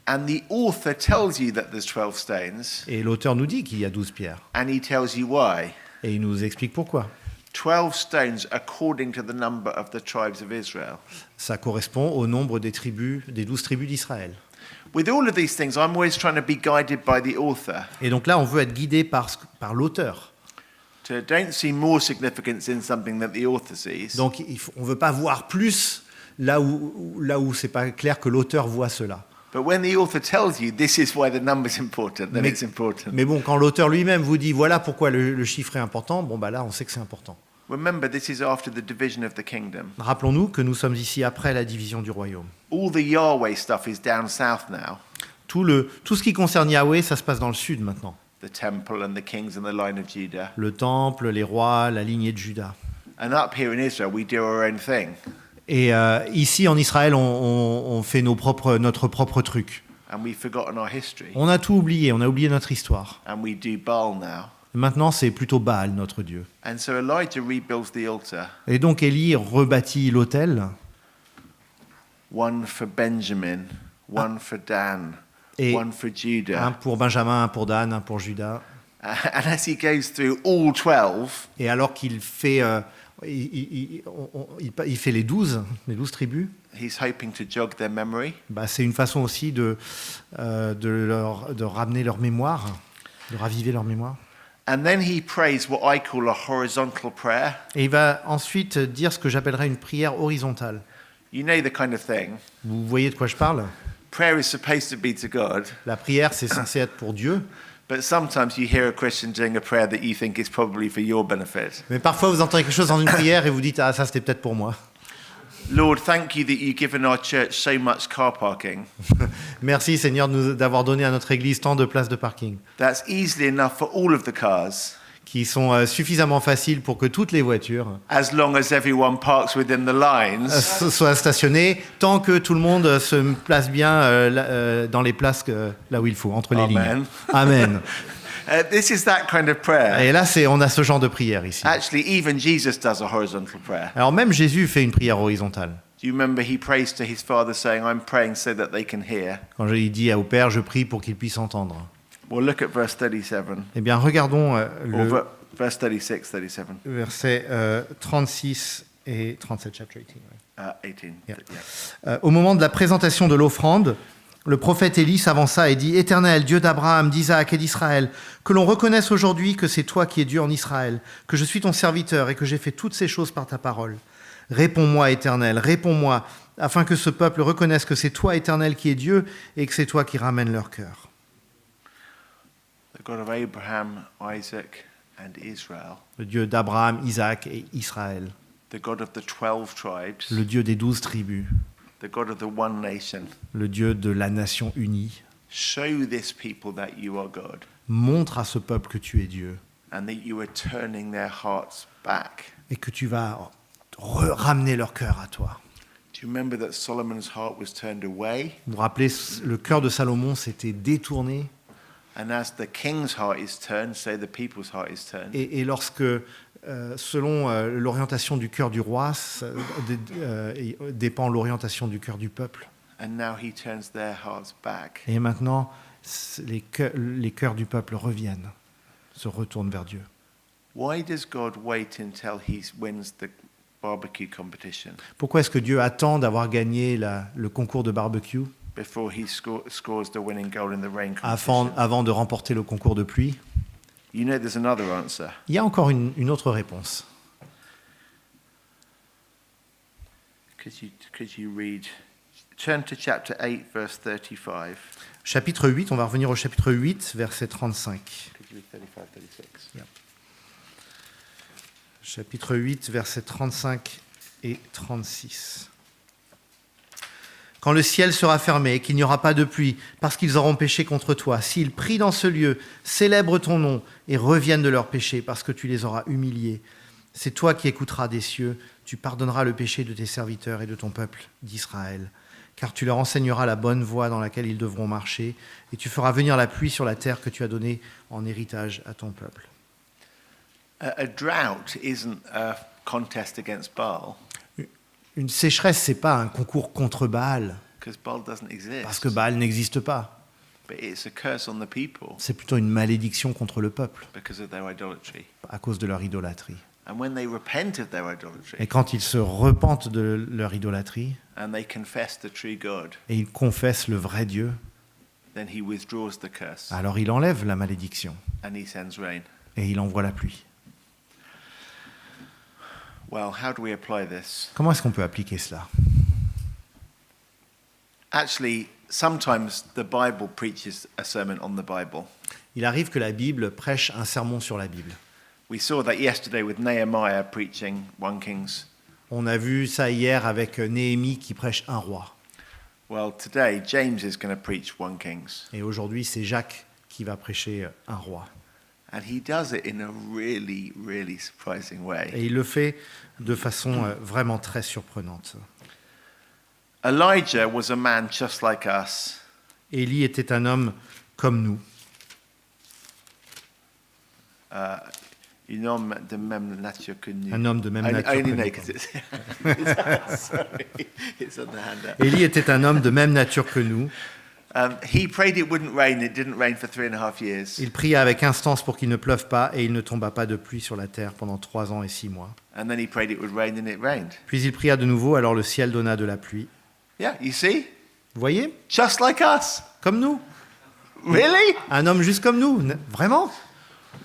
[SPEAKER 1] And the author tells you that there's 12 stones,
[SPEAKER 2] Et l'auteur nous dit qu'il y a 12 pierres.
[SPEAKER 1] and he tells you why.
[SPEAKER 2] Et il nous explique pourquoi.
[SPEAKER 1] 12 stones according to the number of the tribes of Israel.
[SPEAKER 2] Ça correspond au nombre des 12 tribus d'Israël.
[SPEAKER 1] With all of these things, I'm always trying to be guided by the author.
[SPEAKER 2] Et donc là, on veut être guidé par l'auteur.
[SPEAKER 1] To don't see more significance in something that the author sees.
[SPEAKER 2] Donc on ne veut pas voir plus là où c'est pas clair que l'auteur voit cela.
[SPEAKER 1] But when the author tells you this is why the number's important, then it's important.
[SPEAKER 2] Mais bon, quand l'auteur lui-même vous dit voilà pourquoi le chiffre est important, bon bah là on sait que c'est important.
[SPEAKER 1] Remember, this is after the division of the kingdom.
[SPEAKER 2] Rappelons-nous que nous sommes ici après la division du royaume.
[SPEAKER 1] All the Yahweh stuff is down south now.
[SPEAKER 2] Tout ce qui concerne Yahweh, ça se passe dans le sud maintenant.
[SPEAKER 1] The temple and the kings and the line of Judah.
[SPEAKER 2] Le temple, les rois, la lignée de Juda.
[SPEAKER 1] And up here in Israel, we do our own thing.
[SPEAKER 2] Et ici en Israël, on fait notre propre truc.
[SPEAKER 1] And we've forgotten our history.
[SPEAKER 2] On a tout oublié, on a oublié notre histoire.
[SPEAKER 1] And we do Baal now.
[SPEAKER 2] Et maintenant, c'est plutôt Baal, notre Dieu.
[SPEAKER 1] And so Elijah rebuilds the altar.
[SPEAKER 2] Et donc Élie rebâtit l'autel.
[SPEAKER 1] One for Benjamin, one for Dan,
[SPEAKER 2] Et
[SPEAKER 1] one for
[SPEAKER 2] un
[SPEAKER 1] Judah.
[SPEAKER 2] pour Benjamin, un pour Dan, un pour Juda.
[SPEAKER 1] And as he goes through all 12,
[SPEAKER 2] Et alors qu'il fait, il fait les 12 tribus,
[SPEAKER 1] he's hoping to jog their memory.
[SPEAKER 2] bah, c'est une façon aussi de ramener leur mémoire, de raviver leur mémoire.
[SPEAKER 1] And then he prays what I call a horizontal prayer.
[SPEAKER 2] Et il va ensuite dire ce que j'appellerais une prière horizontale.
[SPEAKER 1] You know the kind of thing.
[SPEAKER 2] Vous voyez de quoi je parle?
[SPEAKER 1] Prayer is supposed to be to God,
[SPEAKER 2] La prière, c'est censé être pour Dieu.
[SPEAKER 1] but sometimes you hear a Christian doing a prayer that you think is probably for your benefit.
[SPEAKER 2] Mais parfois, vous entendez quelque chose dans une prière et vous dites « Ah, ça, c'était peut-être pour moi.
[SPEAKER 1] Lord, thank you that you've given our church so much car parking. »
[SPEAKER 2] Merci, Seigneur, d'avoir donné à notre église tant de places de parking
[SPEAKER 1] That's easily enough for all of the cars,
[SPEAKER 2] qui sont suffisamment faciles pour que toutes les voitures
[SPEAKER 1] as long as everyone parks within the lines.
[SPEAKER 2] soient stationnées, tant que tout le monde se place bien dans les places là où il faut, entre les
[SPEAKER 1] Amen.
[SPEAKER 2] lignes. Amen.
[SPEAKER 1] This is that kind of prayer.
[SPEAKER 2] Et là, on a ce genre de prière ici.
[SPEAKER 1] Actually, even Jesus does a horizontal prayer.
[SPEAKER 2] Alors même Jésus fait une prière horizontale.
[SPEAKER 1] Do you remember he prays to his Father saying, I'm praying so that they can hear?
[SPEAKER 2] Quand il dit au Père, je prie pour qu'il puisse entendre.
[SPEAKER 1] Well, look at verse 37.
[SPEAKER 2] Eh bien, regardons
[SPEAKER 1] Or
[SPEAKER 2] le
[SPEAKER 1] verse 36, 37.
[SPEAKER 2] verset 36 et 37, chapter 18. Ouais.
[SPEAKER 1] 18.
[SPEAKER 2] Yeah.
[SPEAKER 1] Yeah.
[SPEAKER 2] Au moment de la présentation de l'offrande, le prophète Élie s'avança et dit « Éternel, Dieu d'Abraham, d'Isaac et d'Israël, que l'on reconnaisse aujourd'hui que c'est toi qui es Dieu en Israël, que je suis ton serviteur et que j'ai fait toutes ces choses par ta parole. Réponds-moi, Éternel, réponds-moi, afin que ce peuple reconnaisse que c'est toi, Éternel, qui es Dieu et que c'est toi qui ramènes leur cœur. »
[SPEAKER 1] The God of Abraham, Isaac, and Israel.
[SPEAKER 2] Le Dieu d'Abraham, Isaac et Israël.
[SPEAKER 1] The God of the 12 tribes.
[SPEAKER 2] Le Dieu des 12 tribus.
[SPEAKER 1] The God of the one nation.
[SPEAKER 2] Le Dieu de la nation unie.
[SPEAKER 1] Show this people that you are God.
[SPEAKER 2] Montre à ce peuple que tu es Dieu
[SPEAKER 1] And that you are turning their hearts back.
[SPEAKER 2] et que tu vas ramener leur cœur à toi.
[SPEAKER 1] Do you remember that Solomon's heart was turned away?
[SPEAKER 2] Vous vous rappelez, le cœur de Salomon s'était détourné.
[SPEAKER 1] And as the king's heart is turned, so the people's heart is turned.
[SPEAKER 2] Et lorsque, selon l'orientation du cœur du roi, dépend l'orientation du cœur du peuple.
[SPEAKER 1] And now he turns their hearts back.
[SPEAKER 2] Et maintenant, les cœurs du peuple reviennent, se retournent vers Dieu.
[SPEAKER 1] Why does God wait until he wins the barbecue competition
[SPEAKER 2] Pourquoi est-ce que Dieu attend d'avoir gagné le concours de barbecue
[SPEAKER 1] before he scores the winning goal in the rain competition?
[SPEAKER 2] avant de remporter le concours de pluie?
[SPEAKER 1] You know there's another answer.
[SPEAKER 2] Il y a encore une autre réponse.
[SPEAKER 1] Could you read? Turn to chapter 8, verse 35.
[SPEAKER 2] Chapitre 8, on va revenir au chapitre 8, verset 35.
[SPEAKER 1] Could you read 35, 36?
[SPEAKER 2] Chapitre 8, versets 35 et 36. Quand le ciel sera fermé et qu'il n'y aura pas de pluie, parce qu'ils auront péché contre toi, s'ils prient dans ce lieu, célèbrent ton nom et reviennent de leurs péchés, parce que tu les auras humiliés, c'est toi qui écouteras des cieux, tu pardonneras le péché de tes serviteurs et de ton peuple d'Israël, car tu leur enseigneras la bonne voie dans laquelle ils devront marcher, et tu feras venir la pluie sur la terre que tu as donnée en héritage à ton peuple.
[SPEAKER 1] A drought isn't a contest against Baal,
[SPEAKER 2] Une sécheresse, c'est pas un concours contre Baal,
[SPEAKER 1] because Baal doesn't exist.
[SPEAKER 2] parce que Baal n'existe pas.
[SPEAKER 1] But it's a curse on the people
[SPEAKER 2] C'est plutôt une malédiction contre le peuple,
[SPEAKER 1] because of their idolatry.
[SPEAKER 2] à cause de leur idolâtrie.
[SPEAKER 1] And when they repent of their idolatry
[SPEAKER 2] Et quand ils se repentent de leur idolâtrie,
[SPEAKER 1] and they confess the true God,
[SPEAKER 2] et ils confessent le vrai Dieu,
[SPEAKER 1] then he withdraws the curse
[SPEAKER 2] alors il enlève la malédiction,
[SPEAKER 1] and he sends rain.
[SPEAKER 2] et il envoie la pluie.
[SPEAKER 1] Well, how do we apply this?
[SPEAKER 2] Comment est-ce qu'on peut appliquer cela?
[SPEAKER 1] Actually, sometimes the Bible preaches a sermon on the Bible.
[SPEAKER 2] Il arrive que la Bible prêche un sermon sur la Bible.
[SPEAKER 1] We saw that yesterday with Nehemiah preaching 1 Kings.
[SPEAKER 2] On a vu ça hier avec Néhémie qui prêche un roi.
[SPEAKER 1] Well, today James is going to preach 1 Kings.
[SPEAKER 2] Et aujourd'hui, c'est Jacques qui va prêcher un roi.
[SPEAKER 1] And he does it in a really, really surprising way.
[SPEAKER 2] Et il le fait de façon vraiment très surprenante.
[SPEAKER 1] Elijah was a man just like us.
[SPEAKER 2] Élie était un homme comme nous.
[SPEAKER 1] Un homme de même nature que nous.
[SPEAKER 2] Un homme de même nature
[SPEAKER 1] Only
[SPEAKER 2] que nous.
[SPEAKER 1] know 'cause sorry, it's on the handout.
[SPEAKER 2] Élie était un homme de même nature que nous.
[SPEAKER 1] He prayed it wouldn't rain. It didn't rain for 3.5 years.
[SPEAKER 2] Il pria avec instance pour qu'il ne pleuve pas et il ne tomba pas de pluie sur la terre pendant 3 ans et 6 mois.
[SPEAKER 1] And then he prayed it would rain and it rained.
[SPEAKER 2] Puis il pria de nouveau, alors le ciel donna de la pluie.
[SPEAKER 1] Yeah, you see?
[SPEAKER 2] Vous voyez?
[SPEAKER 1] Just like us.
[SPEAKER 2] Comme nous.
[SPEAKER 1] Really?
[SPEAKER 2] Un homme juste comme nous. Vraiment?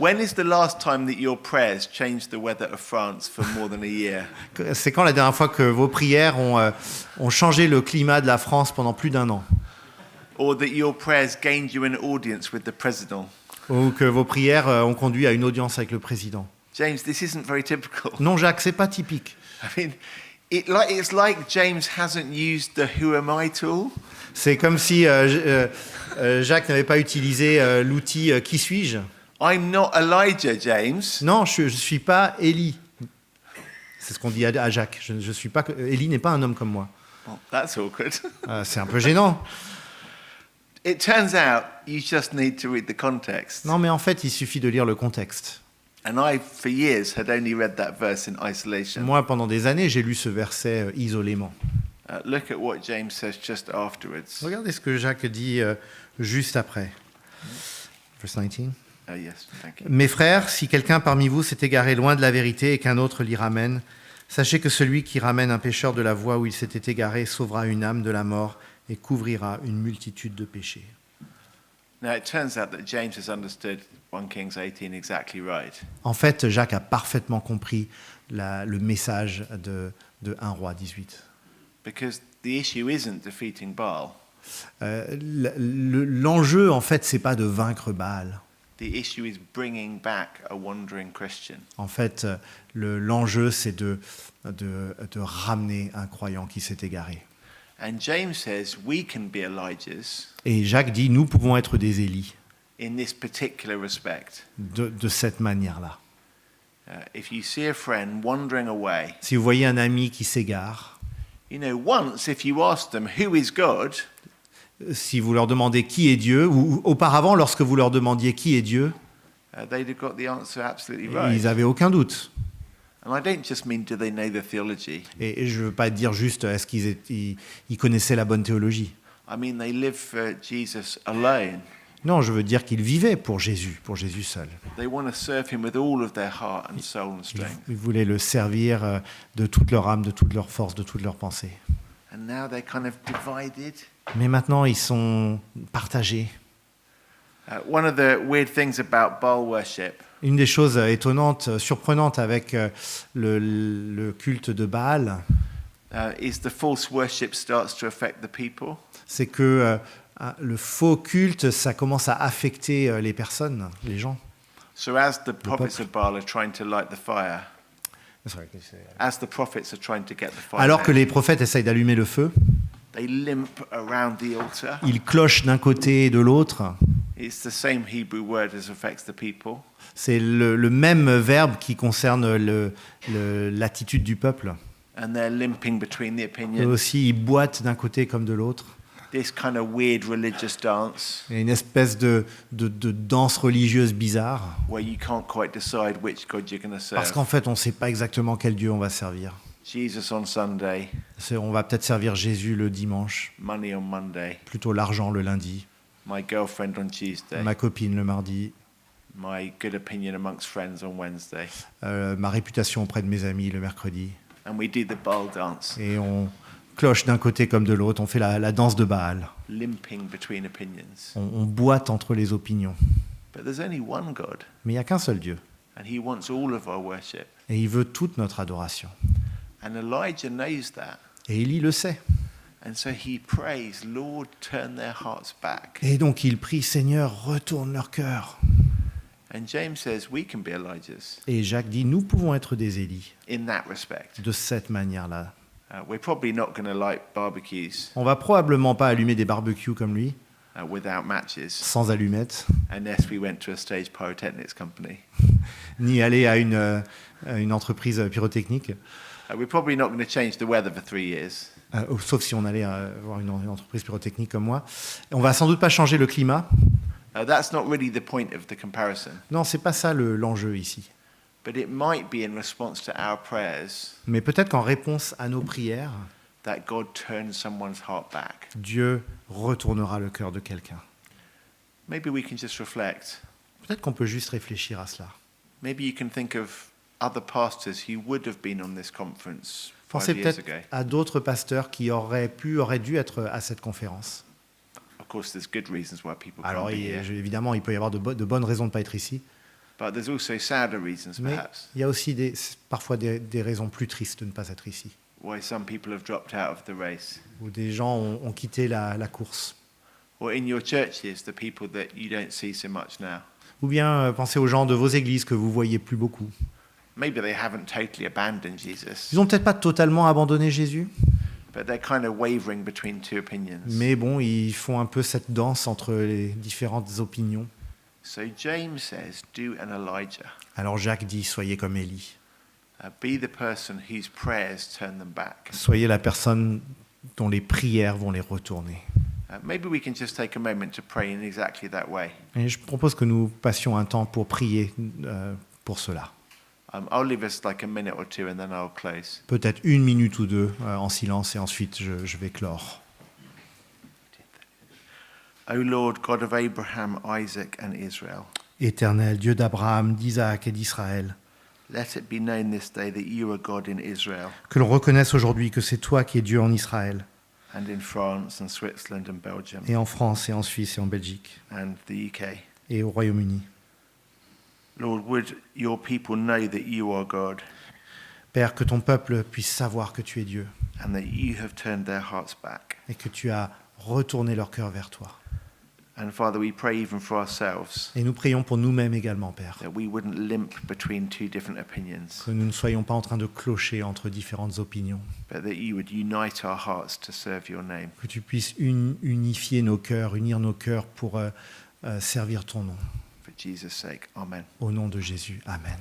[SPEAKER 1] When is the last time that your prayers changed the weather of France for more than a year?
[SPEAKER 2] C'est quand la dernière fois que vos prières ont changé le climat de la France pendant plus d'1 an?
[SPEAKER 1] Or that your prayers gained you an audience with the president?
[SPEAKER 2] Ou que vos prières ont conduit à une audience avec le président?
[SPEAKER 1] James, this isn't very typical.
[SPEAKER 2] Non, Jacques, c'est pas typique.
[SPEAKER 1] I mean, it's like James hasn't used the who am I tool.
[SPEAKER 2] C'est comme si Jacques n'avait pas utilisé l'outil qui suis-je?
[SPEAKER 1] I'm not Elijah, James.
[SPEAKER 2] Non, je suis pas Élie. C'est ce qu'on dit à Jacques. Je suis pas. Élie n'est pas un homme comme moi.
[SPEAKER 1] Well, that's awkward.
[SPEAKER 2] C'est un peu gênant.
[SPEAKER 1] It turns out you just need to read the context.
[SPEAKER 2] Non, mais en fait, il suffit de lire le contexte.
[SPEAKER 1] And I, for years, had only read that verse in isolation.
[SPEAKER 2] Moi, pendant des années, j'ai lu ce verset isolément.
[SPEAKER 1] Look at what James says just afterwards.
[SPEAKER 2] Regardez ce que Jacques dit juste après. Verse 19.
[SPEAKER 1] Yes, thank you.
[SPEAKER 2] Mes frères, si quelqu'un parmi vous s'est égaré loin de la vérité et qu'un autre l'y ramène, sachez que celui qui ramène un pécheur de la voie où il s'était égaré sauvera une âme de la mort et couvrira une multitude de péchés.
[SPEAKER 1] Now, it turns out that James has understood 1 Kings 18 exactly right.
[SPEAKER 2] En fait, Jacques a parfaitement compris le message de 1 Roi 18.
[SPEAKER 1] Because the issue isn't defeating Baal.
[SPEAKER 2] L'enjeu, en fait, c'est pas de vaincre Baal.
[SPEAKER 1] The issue is bringing back a wandering Christian.
[SPEAKER 2] En fait, l'enjeu, c'est de ramener un croyant qui s'est égaré.
[SPEAKER 1] And James says we can be Elijahs
[SPEAKER 2] Et Jacques dit, nous pouvons être des Élis
[SPEAKER 1] in this particular respect.
[SPEAKER 2] de cette manière-là.
[SPEAKER 1] If you see a friend wandering away,
[SPEAKER 2] Si vous voyez un ami qui s'égare,
[SPEAKER 1] you know, once if you ask them who is God,
[SPEAKER 2] si vous leur demandez qui est Dieu, ou auparavant, lorsque vous leur demandiez qui est Dieu,
[SPEAKER 1] they'd have got the answer absolutely right.
[SPEAKER 2] ils n'avaient aucun doute.
[SPEAKER 1] And I don't just mean do they know the theology.
[SPEAKER 2] Et je ne veux pas dire juste est-ce qu'ils connaissaient la bonne théologie.
[SPEAKER 1] I mean they live for Jesus alone.
[SPEAKER 2] Non, je veux dire qu'ils vivaient pour Jésus seul.
[SPEAKER 1] They want to serve him with all of their heart and soul and strength.
[SPEAKER 2] Ils voulaient le servir de toute leur âme, de toute leur force, de toute leur pensée.
[SPEAKER 1] And now they're kind of divided.
[SPEAKER 2] Mais maintenant, ils sont partagés.
[SPEAKER 1] One of the weird things about Baal worship
[SPEAKER 2] Une des choses étonnantes, surprenantes avec le culte de Baal,
[SPEAKER 1] is the false worship starts to affect the people.
[SPEAKER 2] c'est que le faux culte, ça commence à affecter les personnes, les gens.
[SPEAKER 1] So as the prophets of Baal are trying to light the fire, as the prophets are trying to get the fire,
[SPEAKER 2] Alors que les prophètes essayent d'allumer le feu,
[SPEAKER 1] they limp around the altar.
[SPEAKER 2] ils clochent d'un côté et de l'autre.
[SPEAKER 1] It's the same Hebrew word as affects the people.
[SPEAKER 2] C'est le même verbe qui concerne l'attitude du peuple.
[SPEAKER 1] And they're limping between the
[SPEAKER 2] Eux
[SPEAKER 1] opinions.
[SPEAKER 2] aussi, ils boitent d'un côté comme de l'autre.
[SPEAKER 1] This kind of weird religious dance
[SPEAKER 2] Il y a une espèce de danse religieuse bizarre.
[SPEAKER 1] where you can't quite decide which God you're going to
[SPEAKER 2] Parce
[SPEAKER 1] serve.
[SPEAKER 2] qu'en fait, on ne sait pas exactement quel Dieu on va servir.
[SPEAKER 1] Jesus on Sunday,
[SPEAKER 2] On va peut-être servir Jésus le dimanche,
[SPEAKER 1] money on Monday,
[SPEAKER 2] plutôt l'argent le lundi,
[SPEAKER 1] my girlfriend on Tuesday,
[SPEAKER 2] ma copine le mardi,
[SPEAKER 1] my good opinion amongst friends on Wednesday.
[SPEAKER 2] ma réputation auprès de mes amis le mercredi.
[SPEAKER 1] And we do the Baal dance,
[SPEAKER 2] Et on cloche d'un côté comme de l'autre, on fait la danse de Baal.
[SPEAKER 1] limping between opinions.
[SPEAKER 2] On boite entre les opinions.
[SPEAKER 1] But there's only one God,
[SPEAKER 2] Mais il n'y a qu'un seul Dieu.
[SPEAKER 1] and he wants all of our worship.
[SPEAKER 2] Et il veut toute notre adoration.
[SPEAKER 1] And Elijah knows that.
[SPEAKER 2] Et Élie le sait.
[SPEAKER 1] And so he prays, Lord, turn their hearts back.
[SPEAKER 2] Et donc il prie, Seigneur, retourne leur cœur.
[SPEAKER 1] And James says we can be Elijahs
[SPEAKER 2] Et Jacques dit, nous pouvons être des Élis
[SPEAKER 1] in that respect.
[SPEAKER 2] de cette manière-là.
[SPEAKER 1] We're probably not going to light barbecues
[SPEAKER 2] On va probablement pas allumer des barbecues comme lui,
[SPEAKER 1] without matches,
[SPEAKER 2] sans allumettes,
[SPEAKER 1] unless we went to a stage pyrotechnics company.
[SPEAKER 2] ni aller à une entreprise pyrotechnique,
[SPEAKER 1] We're probably not going to change the weather for 3 years.
[SPEAKER 2] sauf si on allait voir une entreprise pyrotechnique comme moi. On va sans doute pas changer le climat.
[SPEAKER 1] That's not really the point of the comparison.
[SPEAKER 2] Non, c'est pas ça l'enjeu ici.
[SPEAKER 1] But it might be in response to our prayers
[SPEAKER 2] Mais peut-être qu'en réponse à nos prières,
[SPEAKER 1] that God turns someone's heart back.
[SPEAKER 2] Dieu retournera le cœur de quelqu'un.
[SPEAKER 1] Maybe we can just reflect.
[SPEAKER 2] Peut-être qu'on peut juste réfléchir à cela.
[SPEAKER 1] Maybe you can think of other pastors who would have been on this conference 5
[SPEAKER 2] Pensez
[SPEAKER 1] years
[SPEAKER 2] peut-être
[SPEAKER 1] ago.
[SPEAKER 2] à d'autres pasteurs qui auraient dû être à cette conférence.
[SPEAKER 1] Of course, there's good reasons why people can't
[SPEAKER 2] Alors
[SPEAKER 1] be here.
[SPEAKER 2] évidemment, il peut y avoir de bonnes raisons de ne pas être ici,
[SPEAKER 1] But there's also sadder reasons,
[SPEAKER 2] mais
[SPEAKER 1] perhaps,
[SPEAKER 2] il y a aussi parfois des raisons plus tristes de ne pas être ici,
[SPEAKER 1] why some people have dropped out of the race.
[SPEAKER 2] où des gens ont quitté la course.
[SPEAKER 1] Or in your churches, the people that you don't see so much now.
[SPEAKER 2] Ou bien pensez aux gens de vos églises que vous voyez plus beaucoup.
[SPEAKER 1] Maybe they haven't totally abandoned Jesus,
[SPEAKER 2] Ils n'ont peut-être pas totalement abandonné Jésus,
[SPEAKER 1] but they're kind of wavering between two opinions.
[SPEAKER 2] mais bon, ils font un peu cette danse entre les différentes opinions.
[SPEAKER 1] So James says, do an Elijah.
[SPEAKER 2] Alors Jacques dit, soyez comme Élie.
[SPEAKER 1] Be the person whose prayers turn them back.
[SPEAKER 2] Soyez la personne dont les prières vont les retourner.
[SPEAKER 1] Maybe we can just take a moment to pray in exactly that way.
[SPEAKER 2] Et je propose que nous passions un temps pour prier pour cela.
[SPEAKER 1] I'll leave us like a minute or two and then I'll close.
[SPEAKER 2] Peut-être 1 minute ou 2 en silence et ensuite je vais clore.
[SPEAKER 1] O Lord, God of Abraham, Isaac and Israel,
[SPEAKER 2] Éternel, Dieu d'Abraham, d'Isaac et d'Israël,
[SPEAKER 1] let it be known this day that you are God in Israel
[SPEAKER 2] que l'on reconnaisse aujourd'hui que c'est toi qui es Dieu en Israël,
[SPEAKER 1] and in France and Switzerland and Belgium
[SPEAKER 2] et en France et en Suisse et en Belgique
[SPEAKER 1] and the UK.
[SPEAKER 2] et au Royaume-Uni.
[SPEAKER 1] Lord, would your people know that you are God
[SPEAKER 2] Père, que ton peuple puisse savoir que tu es Dieu
[SPEAKER 1] and that you have turned their hearts back.
[SPEAKER 2] et que tu as retourné leur cœur vers toi.
[SPEAKER 1] And Father, we pray even for ourselves
[SPEAKER 2] Et nous prions pour nous-mêmes également, Père,
[SPEAKER 1] that we wouldn't limp between two different opinions,
[SPEAKER 2] que nous ne soyons pas en train de clocher entre différentes opinions,
[SPEAKER 1] but that you would unite our hearts to serve your name.
[SPEAKER 2] que tu puisses unifier nos cœurs, unir nos cœurs pour servir ton nom.
[SPEAKER 1] For Jesus' sake, amen.
[SPEAKER 2] Au nom de Jésus, Amen.